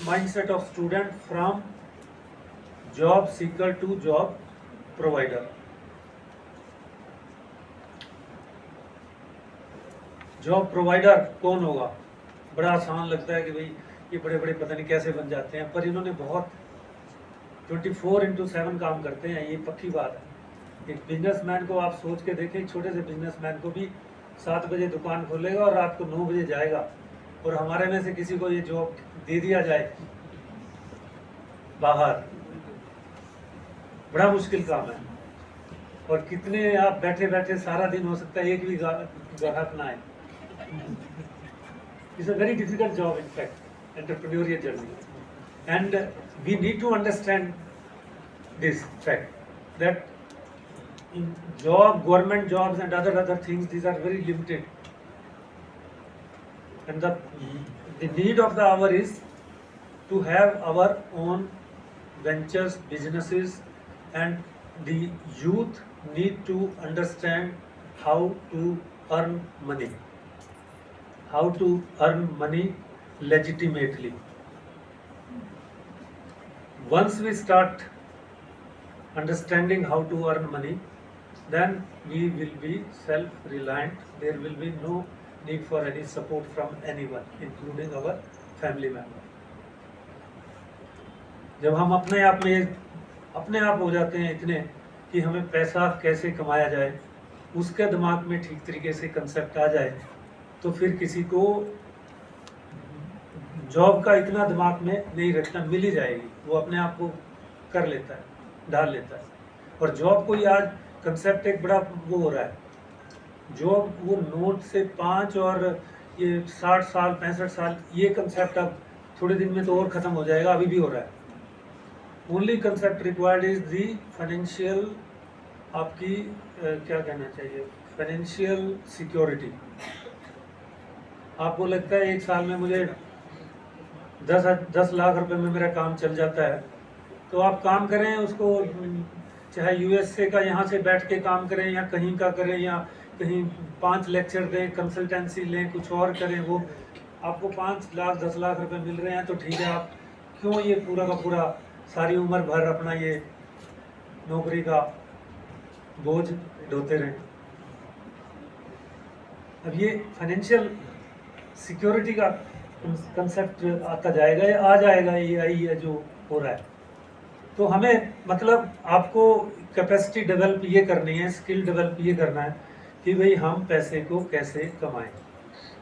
mindset of student from job seeker to job provider. Job provider कौन होगा? बड़ा आसान लगता है कि भाई ये बड़े बड़े पता नहीं कैसे बन जाते हैं, पर इन्होंने बहुत 24/7 काम करते हैं, ये पक्की बात है। एक बिजनेसमैन को आप सोच के देखें, छोटे से बिजनेसमैन को भी 7 बजे दुकान खोलेगा और रात को 9 बजे जाएगा, और हमारे में से किसी को ये जॉब दे दिया जाए बाहर, बड़ा मुश्किल काम है। और कितने आप बैठे बैठे सारा दिन हो सकता है एक भी ग्राहक ना आए। It's a very difficult job, in fact, entrepreneurial journey, and we need to understand this fact that in government jobs and other things, these are very limited, and the need of the hour is to have our own ventures, businesses, and the youth need to understand how to earn money, how to earn money legitimately. Once we start understanding how to earn money, then we will be self-reliant. There will be no need for any support from anyone, including our family member. जब हम अपने आप हो जाते हैं इतने कि हमें पैसा कैसे कमाया जाए, उसके दिमाग में ठीक तरीके से कंसेप्ट आ जाए, तो फिर किसी को जॉब का इतना दिमाग में नहीं रखना, मिल ही जाएगी, वो अपने आप को कर लेता है, डाल लेता है। और जॉब को ही आज कंसेप्ट एक बड़ा वो हो रहा है, जॉब वो नोट से 5 और ये 60 साल 65 साल, ये कंसेप्ट अब थोड़े दिन में तो और ख़त्म हो जाएगा, अभी भी हो रहा है। Only concept required is the financial, आपकी क्या कहना चाहिए, फाइनेंशियल सिक्योरिटी। आपको लगता है एक साल में मुझे 10 लाख रुपए में मेरा काम चल जाता है, तो आप काम करें उसको, चाहे यूएसए का यहाँ से बैठ के काम करें या कहीं का करें, या कहीं 5 लेक्चर दें, कंसल्टेंसी लें, कुछ और करें, वो आपको 5 लाख 10 लाख रुपए मिल रहे हैं तो ठीक है, आप क्यों ये पूरा का पूरा सारी उम्र भर अपना ये नौकरी का बोझ ढोते रहें। अब ये फाइनेंशियल सिक्योरिटी का कंसेप्ट आता जाएगा या आ जाएगा, ये आई है जो हो रहा है। तो हमें मतलब आपको कैपेसिटी डेवलप ये करनी है, स्किल डेवलप ये करना है कि भाई हम पैसे को कैसे कमाएं।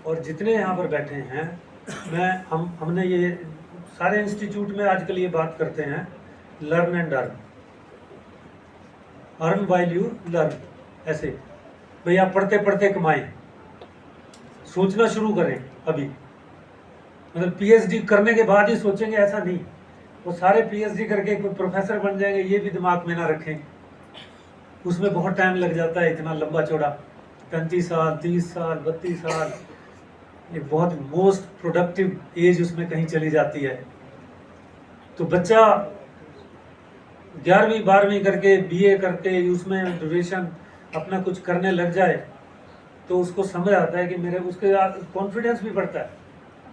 और जितने यहाँ पर बैठे हैं, हमने ये सारे इंस्टीट्यूट में आजकल ये बात करते हैं, learn and earn while you learn. ऐसे भाई आप पढ़ते पढ़ते कमाएं, सोचना शुरू करें अभी, मतलब पीएचडी करने के बाद ही सोचेंगे ऐसा नहीं, वो सारे पीएचडी करके कोई प्रोफेसर बन जाएंगे ये भी दिमाग में ना रखें, उसमें बहुत टाइम लग जाता है, इतना लंबा चौड़ा 35 साल 30 साल 32 साल, ये बहुत मोस्ट प्रोडक्टिव एज उसमें कहीं चली जाती है। तो बच्चा 11वीं 12वीं करके बीए करके उसमें ड्यूरेशन अपना कुछ करने लग जाए तो उसको समझ आता है कि मेरे, उसके कॉन्फिडेंस भी बढ़ता है।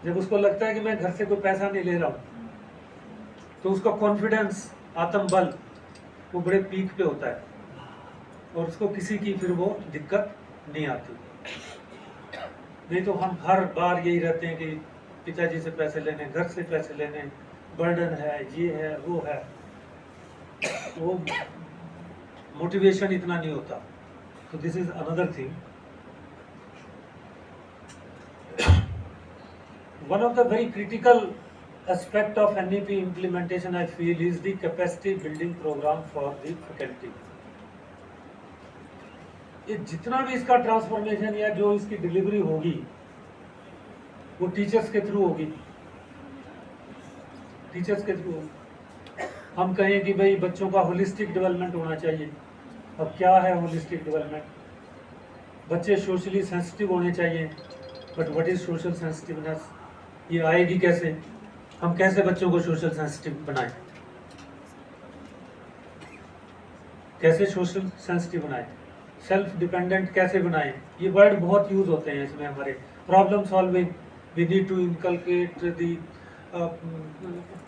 जब उसको लगता है कि मैं घर से कोई पैसा नहीं ले रहा हूँ तो उसका कॉन्फिडेंस, आत्मबल वो बड़े पीक पे होता है और उसको किसी की फिर वो दिक्कत नहीं आती। नहीं तो हम हर बार यही रहते हैं कि पिताजी से पैसे लेने, घर से पैसे लेने, बर्डन है, ये है, वो है, वो मोटिवेशन इतना नहीं होता। तो this is another thing. One of the very critical aspect of NEP implementation, I feel, is the capacity building program for the faculty. ये जितना भी इसका ट्रांसफॉर्मेशन या जो इसकी डिलीवरी होगी वो टीचर्स के थ्रू होगी, टीचर्स के थ्रू। हम कहें कि भाई बच्चों का होलिस्टिक डेवलपमेंट होना चाहिए। अब क्या है होलिस्टिक डेवलपमेंट? बच्चे सोशली सेंसिटिव होने चाहिए, but what is social sensitiveness? ये आएगी कैसे? हम कैसे बच्चों को सोशल सेंसिटिव बनाएं? कैसे सोशल सेंसिटिव बनाएं? सेल्फ डिपेंडेंट कैसे बनाएं? ये वर्ड बहुत यूज होते हैं इसमें हमारे। Problem solving, we need to inculcate the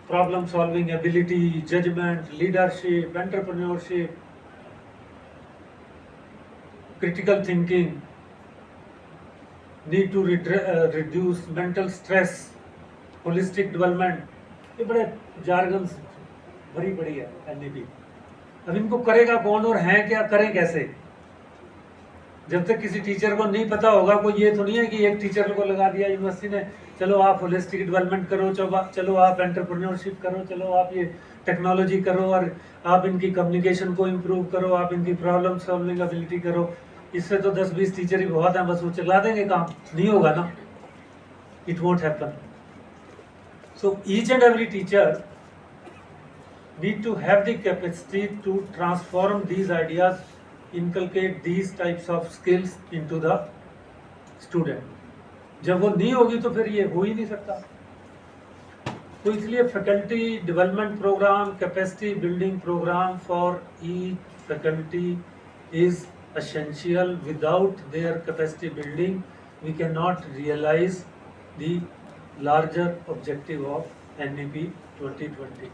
problem solving ability, judgement, leadership, entrepreneurship, critical thinking, need to reduce mental stress, holistic development. ये बड़े जार्गन भरी पड़ी है एनईपी। अब इनको करेगा कौन और हैं क्या, करें कैसे? जब तक किसी टीचर को नहीं पता होगा, कोई ये तो नहीं है कि एक टीचर को लगा दिया यूनिवर्सिटी ने, चलो आप होलिस्टिक डेवलपमेंट करो, चलो आप एंटरप्रेन्योरशिप करो, चलो आप ये टेक्नोलॉजी करो और आप इनकी कम्युनिकेशन को इम्प्रूव करो, आप इनकी प्रॉब्लम सॉल्विंग एबिलिटी करो। इससे तो 10-20 टीचर ही बहुत हैं, बस वो चला देंगे काम, नहीं होगा ना, it won't happen. So each and every teacher need to have the capacity to transform these ideas, inculcate these types of skills into the student. जब वो नहीं होगी तो फिर ये हो ही नहीं सकता। तो इसलिए faculty development programme, capacity building programme for each faculty is essential. Without their capacity building, we cannot realize the larger objective of NEP 2020.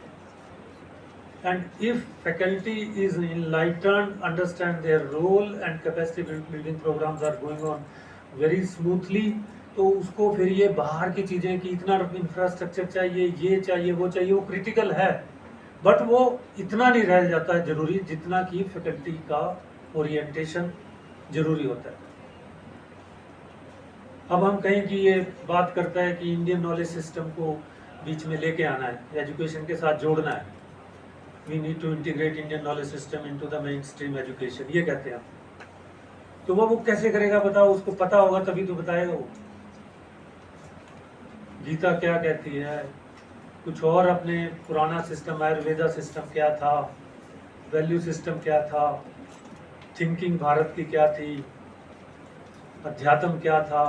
And if faculty is enlightened, understand their role, and capacity building programs are going on very smoothly, तो उसको फिर ये बाहर की चीज़ें कि इतना infrastructure चाहिए, ये चाहिए, वो चाहिए, वो क्रिटिकल है, बट वो इतना नहीं रह जाता है जरूरी जितना कि फैकल्टी का ओरिएंटेशन जरूरी होता है। अब हम कहें कि ये बात करता है कि इंडियन नॉलेज सिस्टम को बीच में लेके आना है, एजुकेशन के साथ जोड़ना है, we need to integrate Indian knowledge system into the main stream education, ये कहते हैं। तो वो कैसे करेगा बताओ? उसको पता होगा तभी तो बताएगा वो। गीता क्या कहती है, कुछ और अपने पुराना सिस्टम, आयुर्वेदा सिस्टम क्या था, वैल्यू सिस्टम क्या था, थिंकिंग भारत की क्या थी, अध्यात्म क्या था,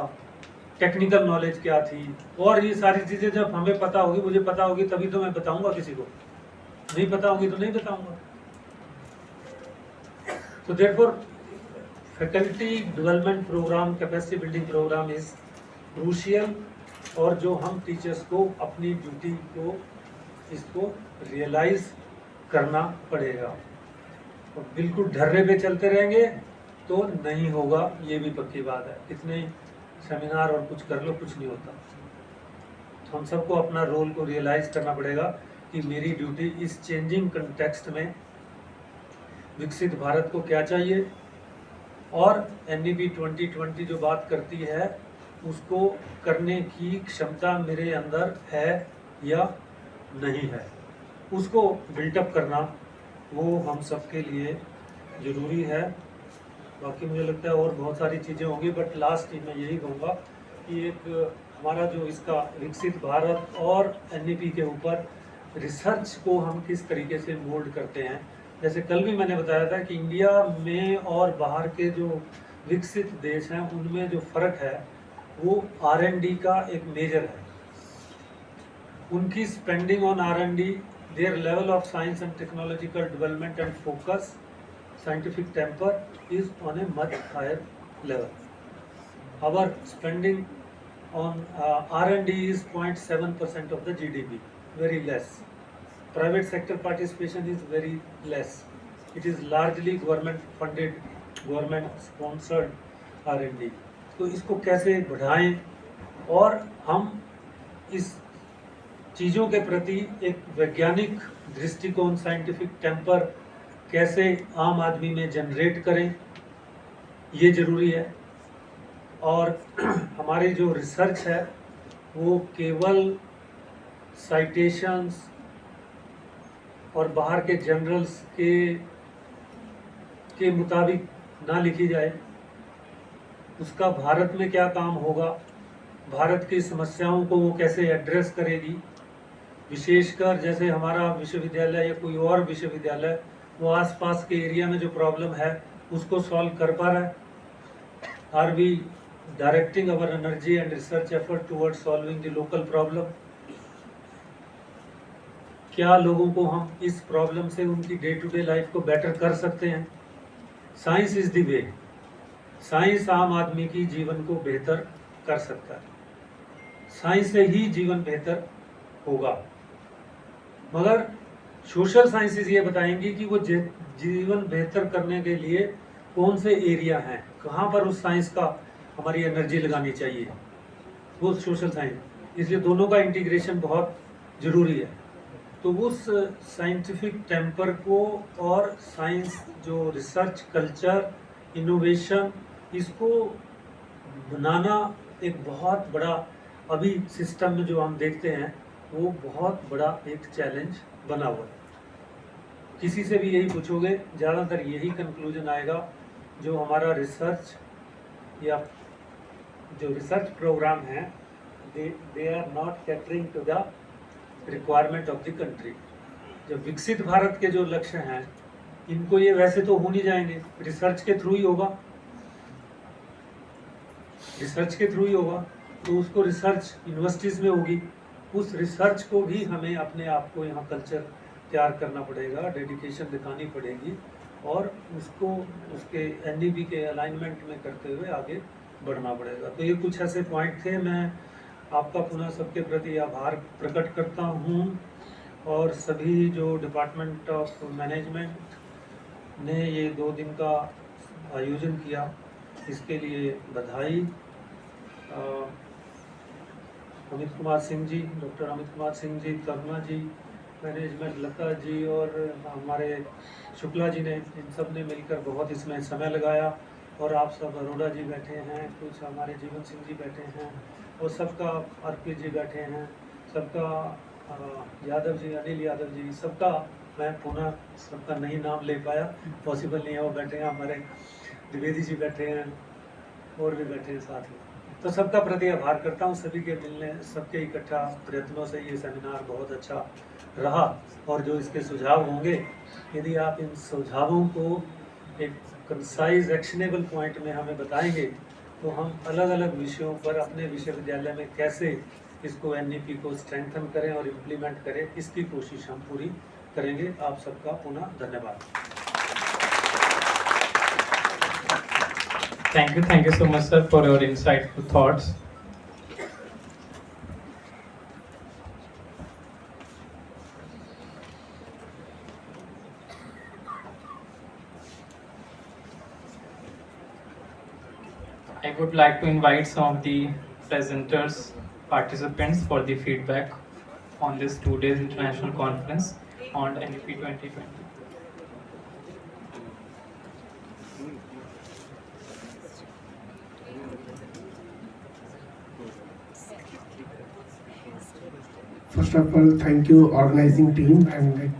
टेक्निकल नॉलेज क्या थी, और ये सारी चीज़ें जब हमें पता होगी, मुझे पता होगी, तभी तो मैं बताऊंगा किसी को, नहीं पता होगी तो नहीं बताऊंगा। तो therefore faculty development programme, capacity building programme is crucial, और जो हम टीचर्स को अपनी ड्यूटी को इसको रियलाइज करना पड़ेगा। और बिल्कुल ढर्रे पे चलते रहेंगे तो नहीं होगा, ये भी पक्की बात है। कितने सेमिनार और कुछ कर लो, कुछ नहीं होता। तो हम सबको अपना रोल को रियलाइज करना पड़ेगा कि मेरी ड्यूटी इस चेंजिंग कंटेक्स्ट में विकसित भारत को क्या चाहिए, और NEP 2020 जो बात करती है उसको करने की क्षमता मेरे अंदर है या नहीं है, उसको बिल्टअप करना वो हम सबके लिए ज़रूरी है। बाकी मुझे लगता है और बहुत सारी चीज़ें होंगी, बट लास्ट मैं यही कहूँगा कि एक हमारा जो इसका विकसित भारत और NEP के ऊपर रिसर्च को हम किस तरीके से मोल्ड करते हैं। जैसे कल भी मैंने बताया था कि इंडिया में और बाहर के जो विकसित देश हैं उनमें जो फ़र्क है वो R&D का एक मेजर है। उनकी spending on R&D, their level of science and technological development and focus, scientific temper is on a much higher level. Our spending on R&D is 0.7% of the GDP, very less. Private sector participation is very less. It is largely government funded, government sponsored R&D. तो इसको कैसे बढ़ाएं और हम इस चीज़ों के प्रति एक वैज्ञानिक दृष्टिकोण, साइंटिफिक टेम्पर कैसे आम आदमी में जनरेट करें, ये ज़रूरी है। और हमारी जो रिसर्च है वो केवल साइटेशंस और बाहर के जर्नल्स के मुताबिक ना लिखी जाए। उसका भारत में क्या काम होगा, भारत की समस्याओं को वो कैसे एड्रेस करेगी, विशेषकर जैसे हमारा विश्वविद्यालय या कोई और विश्वविद्यालय वो आसपास के एरिया में जो प्रॉब्लम है उसको सॉल्व कर पा रहा है। Are we directing our energy and research effort toward solving the local problem? क्या लोगों को हम इस प्रॉब्लम से उनकी डे टू डे लाइफ को बेटर कर सकते हैं? Science is the way. Science आम आदमी की जीवन को बेहतर कर सकता है, साइंस से ही जीवन बेहतर होगा। मगर सोशल साइंसेज ये बताएंगी कि वो जीवन बेहतर करने के लिए कौन से एरिया हैं, कहाँ पर उस साइंस का हमारी एनर्जी लगानी चाहिए, वो सोशल साइंस। इसलिए दोनों का इंटीग्रेशन बहुत ज़रूरी है। तो उस साइंटिफिक टेम्पर को और साइंस जो रिसर्च कल्चर, इनोवेशन, इसको बनाना एक बहुत बड़ा अभी सिस्टम में जो हम देखते हैं वो बहुत बड़ा एक चैलेंज बना हुआ है। किसी से भी यही पूछोगे ज़्यादातर यही कंक्लूजन आएगा, जो हमारा रिसर्च या जो रिसर्च प्रोग्राम है they are not catering to the requirement of the country. जब विकसित भारत के जो लक्ष्य हैं इनको ये वैसे तो हो नहीं जाएंगे, रिसर्च के थ्रू ही होगा, रिसर्च के थ्रू ही होगा। तो उसको रिसर्च यूनिवर्सिटीज़ में होगी, उस रिसर्च को भी हमें अपने आप को यहाँ कल्चर तैयार करना पड़ेगा, डेडिकेशन दिखानी पड़ेगी और उसको उसके NEP के अलाइनमेंट में करते हुए आगे बढ़ना पड़ेगा। तो ये कुछ ऐसे पॉइंट थे। मैं आपका पुनः सबके प्रति आभार प्रकट करता हूँ और सभी जो डिपार्टमेंट ऑफ मैनेजमेंट ने ये 2 दिन का आयोजन किया इसके लिए बधाई। अमित कुमार सिंह जी, डॉक्टर अमित कुमार सिंह जी, करुणा जी, मैनेजमेंट लता जी और हमारे शुक्ला जी ने, इन सब ने मिलकर बहुत इसमें समय लगाया। और आप सब, अरोड़ा जी बैठे हैं, कुछ हमारे जीवन सिंह जी बैठे हैं और सबका RP जी बैठे हैं, सबका यादव जी, अनिल यादव जी, सबका मैं पुनः सबका नहीं नाम ले पाया, पॉसिबल नहीं है। वो बैठे हैं, हमारे द्विवेदी जी बैठे हैं और भी बैठे हैं साथ में। तो सबका प्रति आभार करता हूँ, सभी के मिलने, सबके इकट्ठा प्रयत्नों से ये सेमिनार बहुत अच्छा रहा। और जो इसके सुझाव होंगे, यदि आप इन सुझावों को एक कंसाइज एक्शनेबल पॉइंट में हमें बताएंगे, तो हम अलग अलग विषयों पर अपने विश्वविद्यालय में कैसे इसको NEP को स्ट्रेंथन करें और इम्प्लीमेंट करें, इसकी कोशिश हम पूरी करेंगे। आप सबका पुनः धन्यवाद। Thank you so much, sir, for your insightful thoughts. I would like to invite some of the presenters, participants for the feedback on this 2 days international conference on NEP 2020. First of all, thank you organizing team, and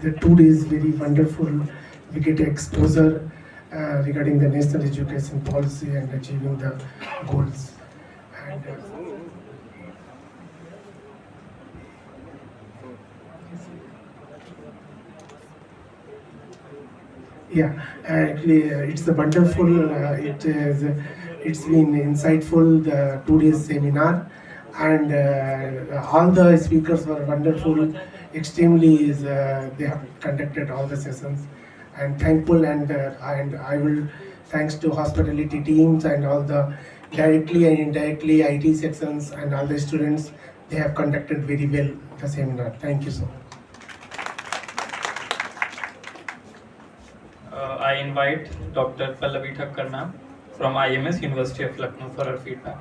the 2 days very wonderful. We get exposure regarding the national education policy and achieving the goals. And yeah, actually, it's a wonderful. It's been insightful, the 2 days seminar, and all the speakers were wonderful. Extremely, they have conducted all the sessions, and thankful, and I will thanks to hospitality teams and all the directly and indirectly IT sections and all the students. They have conducted very well the seminar. Thank you so much. I invite Dr. Pallavi Thakkar ma'am from IMS University of Lucknow for her feedback.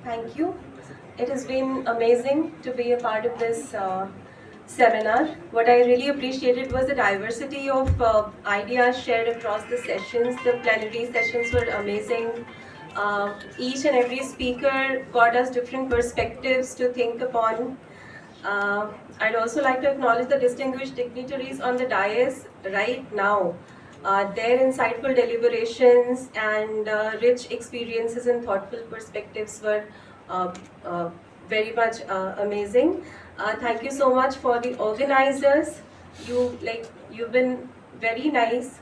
Thank you. It has been amazing to be a part of this seminar. What I really appreciated was the diversity of ideas shared across the sessions. The plenary sessions were amazing. Each and every speaker got us different perspectives to think upon. I'd also like to acknowledge the distinguished dignitaries on the dais right now. Their insightful deliberations and rich experiences and thoughtful perspectives were very much amazing. Thank you so much for the organizers. You've been very nice.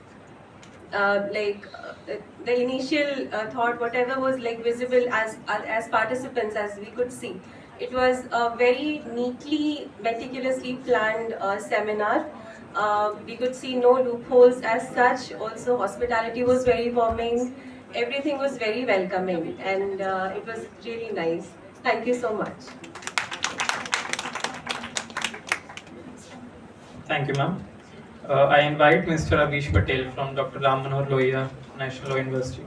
The initial thought, whatever was visible as participants, as we could see, it was a very neatly, meticulously planned seminar. We could see no loopholes as such. Also, hospitality was very warming. Everything was very welcoming, and it was really nice. Thank you so much. Thank you, ma'am. I invite Mr. Avish Patel from Dr. Ram Manohar Lohia, National Law University.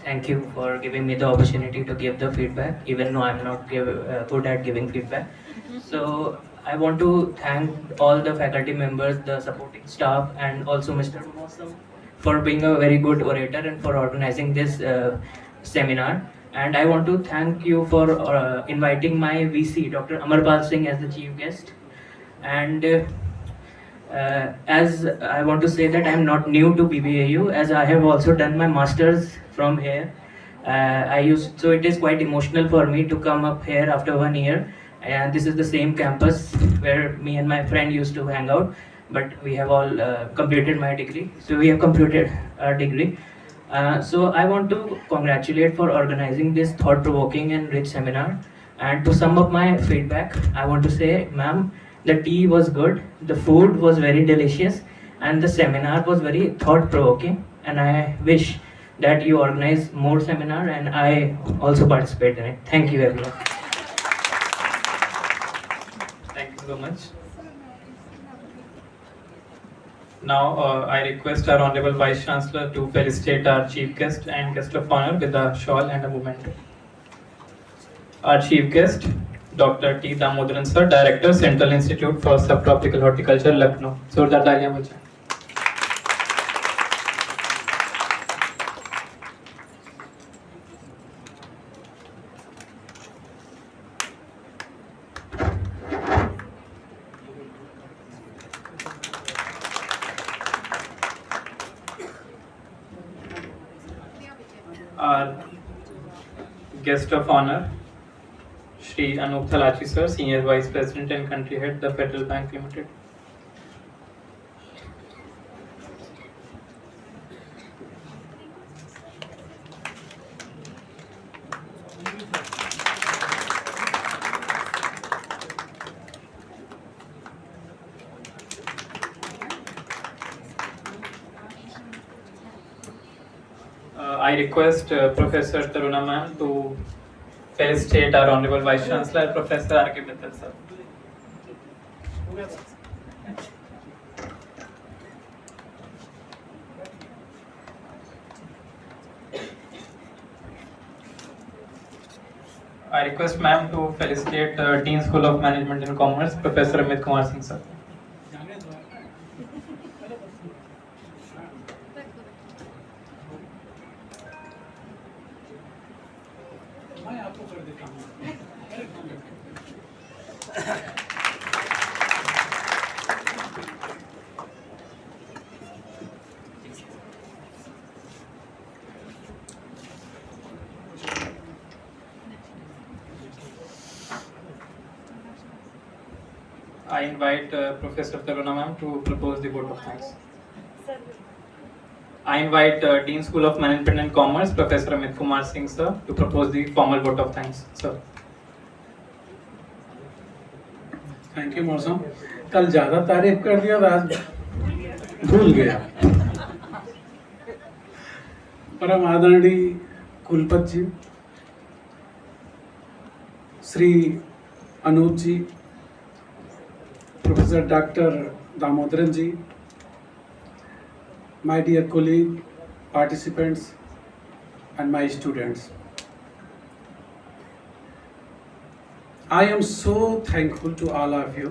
Thank you for giving me the opportunity to give the feedback, even though I'm not good at giving feedback. So I want to thank all the faculty members, the supporting staff, and also Mr. Mosam for being a very good orator and for organizing this seminar. And I want to thank you for inviting my VC, Dr. Amarpal Singh, as the chief guest. And as I want to say that I'm not new to BBAU, as I have also done my masters from here. So it is quite emotional for me to come up here after 1 year, and this is the same campus where me and my friend used to hang out, but we have all completed my degree. So we have completed our degree. So I want to congratulate for organizing this thought-provoking and rich seminar. And to sum up my feedback, I want to say, ma'am, the tea was good, the food was very delicious, and the seminar was very thought-provoking. And I wish that you organize more seminar, and I also participate in it. Thank you, everyone. Thank you so much. Now I request our Honorable Vice Chancellor to felicitate our Chief Guest and Guest of Honor with a shawl and a memento. Our Chief Guest, Dr. T. Damodaran Sir, Director, Central Institute for Subtropical Horticulture, Lucknow. जोरदार तालियां बजाएं. guest of honor, Shri Anup Thalachi sir, Senior Vice President and Country Head, the Federal Bank Limited. I request Professor Taruna ma'am to felicitate our Honorable Vice Chancellor, Professor R.K. Mittal sir. I request ma'am to felicitate Dean School of Management and Commerce, Professor Amit Kumar Singh sir. I invite Professor Taruna ma'am to propose the vote of thanks. I invite Dean School of Management and Commerce, Professor Amit Kumar Singh sir, to propose the formal vote of thanks. Sir. Thank you मौसम, कल ज़्यादा तारीफ कर दिया और आज भूल गया। परम आदरणीय कुलपति ji, Shri Anoop ji, professor doctor Damodaran ji, my dear colleague, participants and my students. I am so thankful to all of you.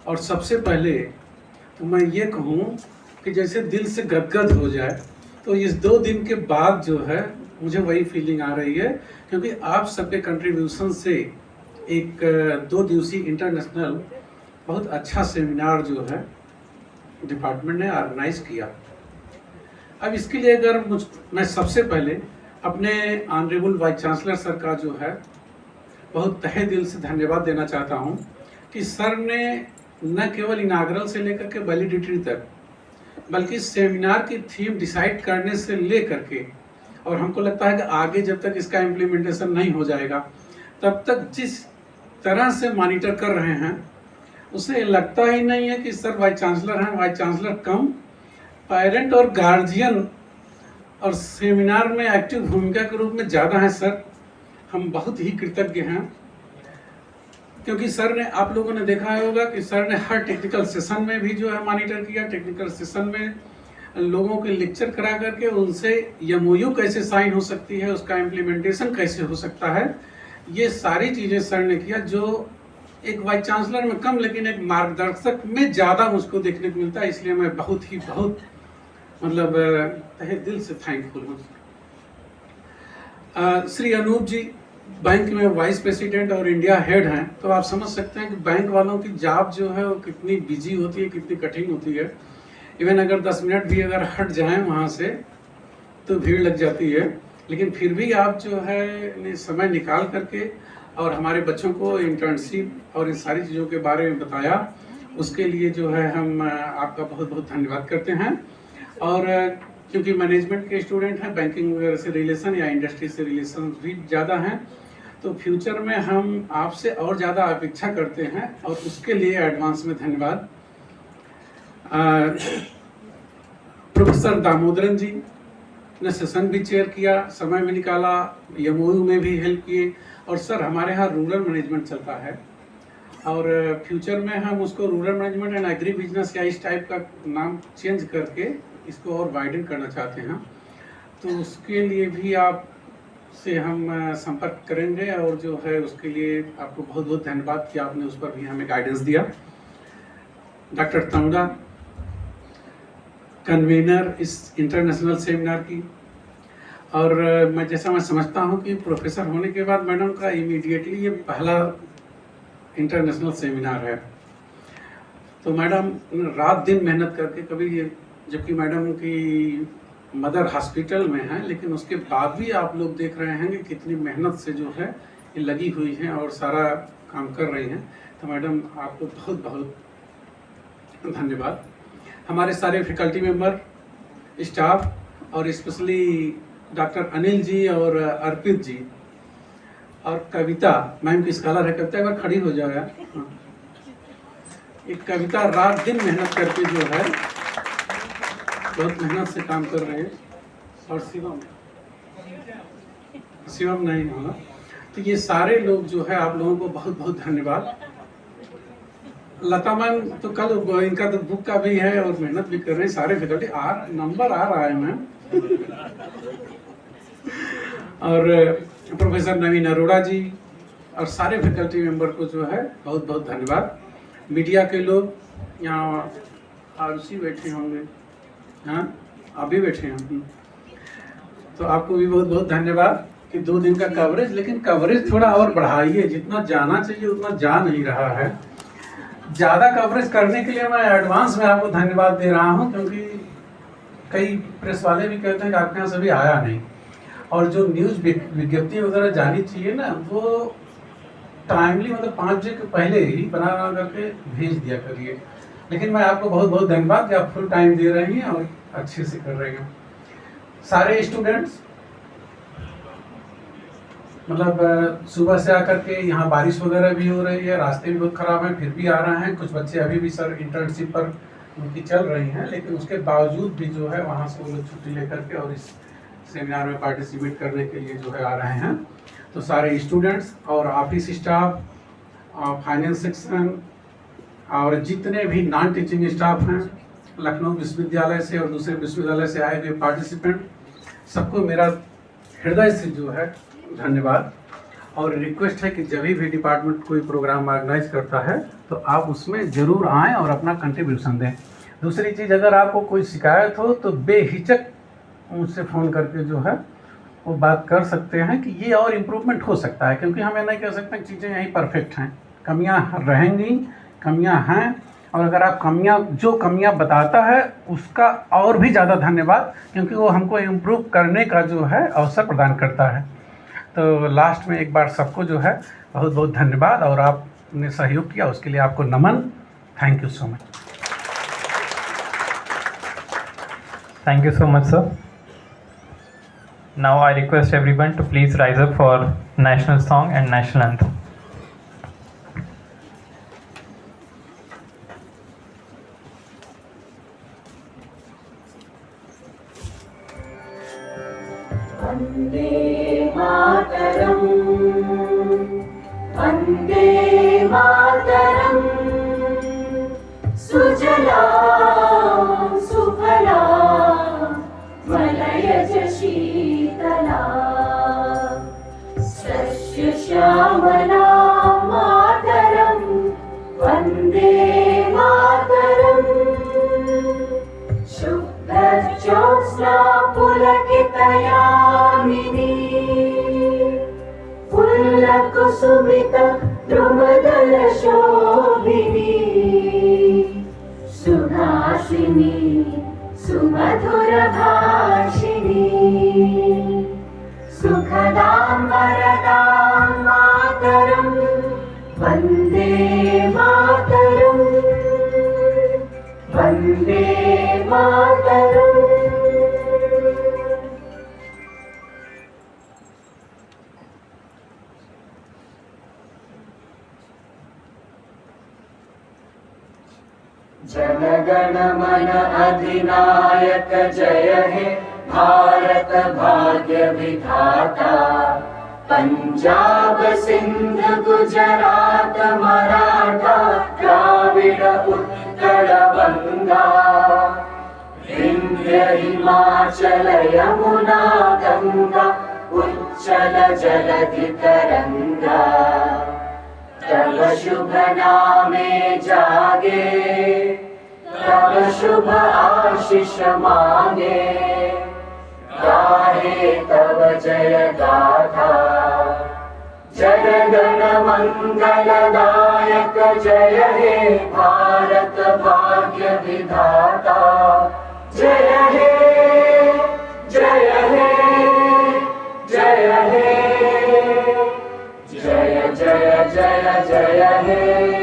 और सबसे पहले तो मैं ये कहूँ कि जैसे दिल से गदगद हो जाए, तो इस 2 दिन के बाद जो है मुझे वही फीलिंग आ रही है, क्योंकि आप सबके कंट्रीब्यूशन से एक 2 दिवसीय इंटरनेशनल बहुत अच्छा सेमिनार जो है डिपार्टमेंट ने ऑर्गेनाइज किया। अब इसके लिए अगर मैं सबसे पहले अपने ऑनरेबल वाइस चांसलर सर का जो है बहुत तहे दिल से धन्यवाद देना चाहता हूं कि सर ने न केवल इनाग्रल से लेकर के वैलिडिटी तक, बल्कि सेमिनार की थीम डिसाइड करने से लेकर के, और हमको लगता है कि आगे जब तक इसका इम्प्लीमेंटेशन नहीं हो जाएगा तब तक जिस तरह से मॉनिटर कर रहे हैं, उसे लगता ही नहीं है कि सर वाइस चांसलर हैं। वाइस चांसलर कम पेरेंट और गार्जियन और सेमिनार में एक्टिव भूमिका के रूप में ज़्यादा हैं। सर हम बहुत ही कृतज्ञ हैं, क्योंकि सर ने, आप लोगों ने देखा होगा कि सर ने हर टेक्निकल सेशन में भी जो है मॉनिटर किया। टेक्निकल सेशन में लोगों के लेक्चर करा करके उनसे एमओयू कैसे साइन हो सकती है, उसका इम्प्लीमेंटेशन कैसे हो सकता है, ये सारी चीज़ें सर ने किया, जो एक वाइस चांसलर में कम लेकिन एक मार्गदर्शक में ज़्यादा मुझको देखने को मिलता है। इसलिए मैं बहुत मतलब तहे दिल से थैंकफुल हूँ। श्री अनूप जी बैंक में वाइस प्रेसिडेंट और इंडिया हेड हैं, तो आप समझ सकते हैं कि बैंक वालों की जॉब जो है वो कितनी बिजी होती है, कितनी कठिन होती है। इवन अगर 10 मिनट भी अगर हट जाएं वहाँ से तो भीड़ लग जाती है, लेकिन फिर भी आप जो है समय निकाल करके और हमारे बच्चों को इंटर्नशिप और इन सारी चीज़ों के बारे में बताया, उसके लिए जो है हम आपका बहुत धन्यवाद करते हैं। और क्योंकि मैनेजमेंट के स्टूडेंट हैं, बैंकिंग वगैरह से रिलेशन या इंडस्ट्री से रिलेशन भी ज़्यादा हैं, तो फ्यूचर में हम आपसे और ज़्यादा अपेक्षा करते हैं और उसके लिए एडवांस में धन्यवाद। प्रोफेसर दामोदरन जी ने सेशन भी चेयर किया, समय में निकाला, एमओयू में भी हेल्प किए। और सर हमारे यहाँ रूरल मैनेजमेंट चलता है और फ्यूचर में हम उसको rural management and agri business या इस टाइप का नाम चेंज करके इसको और वाइडन करना चाहते हैं, तो उसके लिए भी आप से हम संपर्क करेंगे। और जो है उसके लिए आपको बहुत धन्यवाद कि आपने उस पर भी हमें गाइडेंस दिया। डॉक्टर तंगा कन्वीनर इस इंटरनेशनल सेमिनार की, और मैं समझता हूं कि प्रोफेसर होने के बाद मैडम का इमीडिएटली ये पहला इंटरनेशनल सेमिनार है, तो मैडम रात दिन मेहनत करके, कभी ये जबकि मैडम की मदर हॉस्पिटल में हैं, लेकिन उसके बाद भी आप लोग देख रहे हैं कि कितनी मेहनत से जो है ये लगी हुई हैं और सारा काम कर रही हैं। तो मैडम आपको बहुत बहुत धन्यवाद। हमारे सारे फैकल्टी मेंबर, स्टाफ और स्पेशली डॉक्टर अनिल जी और अर्पित जी और कविता मैम की स्कॉलर है। कविता एक बार खड़ी हो जाओ यार। हाँ। एक कविता रात दिन मेहनत करके जो है बहुत मेहनत से काम कर रहे हैं। और शिवम नहीं होगा। तो ये सारे लोग जो है आप लोगों को बहुत बहुत धन्यवाद। लता मैम तो कल इनका तो बुक का भी है और मेहनत भी कर रहे हैं। सारे फैकल्टी नंबर आ रहा है मैम। और प्रोफेसर नवीन अरोड़ा जी और सारे फैकल्टी मेंबर को जो है बहुत बहुत धन्यवाद। मीडिया के लोग यहाँ आरुषि बैठे होंगे, हाँ आप भी बैठे हैं, तो आपको भी बहुत बहुत धन्यवाद कि 2 दिन का कवरेज, लेकिन कवरेज थोड़ा और बढ़ाइए। जितना जाना चाहिए उतना जा नहीं रहा है। ज़्यादा कवरेज करने के लिए मैं एडवांस में आपको धन्यवाद दे रहा हूँ, क्योंकि कई प्रेस वाले भी कहते हैं कि आपके यहाँ से भी आया नहीं। और जो न्यूज़ विज्ञप्ति वगैरह जानी चाहिए ना, वो टाइमली मतलब 5 बजे के पहले ही बना करके भेज दिया करिए। लेकिन मैं आपको बहुत बहुत धन्यवाद कि आप फुल टाइम दे रही हैं और अच्छे से कर रही हैं। सारे स्टूडेंट्स मतलब सुबह से आकर के यहाँ बारिश वगैरह भी हो रही है, रास्ते भी बहुत ख़राब हैं, फिर भी आ रहे हैं। कुछ बच्चे अभी भी सर इंटर्नशिप पर उनकी चल रही हैं, लेकिन उसके बावजूद भी जो है वहाँ से वो लोग छुट्टी लेकर के और इस सेमिनार में पार्टिसिपेट करने के लिए जो है आ रहे हैं। तो सारे स्टूडेंट्स और ऑफिस स्टाफ, फाइनेंस सेक्शन और जितने भी नॉन टीचिंग स्टाफ हैं लखनऊ विश्वविद्यालय से और दूसरे विश्वविद्यालय से आए हुए पार्टिसिपेंट, सबको मेरा हृदय से जो है धन्यवाद। और रिक्वेस्ट है कि जब भी डिपार्टमेंट कोई प्रोग्राम ऑर्गेनाइज करता है तो आप उसमें ज़रूर आएँ और अपना कंट्रीब्यूशन दें। दूसरी चीज़, अगर आपको कोई शिकायत हो तो बेहिचक मुझसे फ़ोन करके जो है वो बात कर सकते हैं कि ये और इम्प्रूवमेंट हो सकता है, क्योंकि हम ये नहीं कह सकते कि चीज़ें यहीं परफेक्ट हैं। कमियां रहेंगी, कमियां हैं, और अगर आप जो कमियां बताता है उसका और भी ज़्यादा धन्यवाद, क्योंकि वो हमको इम्प्रूव करने का जो है अवसर प्रदान करता है। तो लास्ट में एक बार सबको जो है बहुत बहुत धन्यवाद, और आपने सहयोग किया उसके लिए आपको नमन। Thank you so much. Thank you so much, sir. Now I request everyone to please rise up for national song and national anthem. Vande Mataram, Vande Mataram, सुजला सुफला मलयज शीतला, सस्य श्यामला मातरम्, वन्दे मातरम्, शुभ्रज्योत्स्ना पुलकितयामिनी, फुल्लकुसुमित द्रुमदल शोभिनी, सुहासिनी सुमधुर भाषिणी, सुखदां वरदां मातरम्, वन्दे मातरम्, वन्दे मातरम्। जनगण मन अधिनायक जय हे भारत भाग्य विधाता, पंजाब सिंध गुजरात मराठा द्राविड़ उत्कल बंगा, विंध्य हिमाचल यमुना गंगा उच्चल जलधि तरंगा, तब शुभ नामे जागे, तब शुभ आशीष मांगे, गाहे तब जय गाथा, जनगण मंगलदायक जय हे भारत भाग्य विधाता, जय हे जय जय जय हे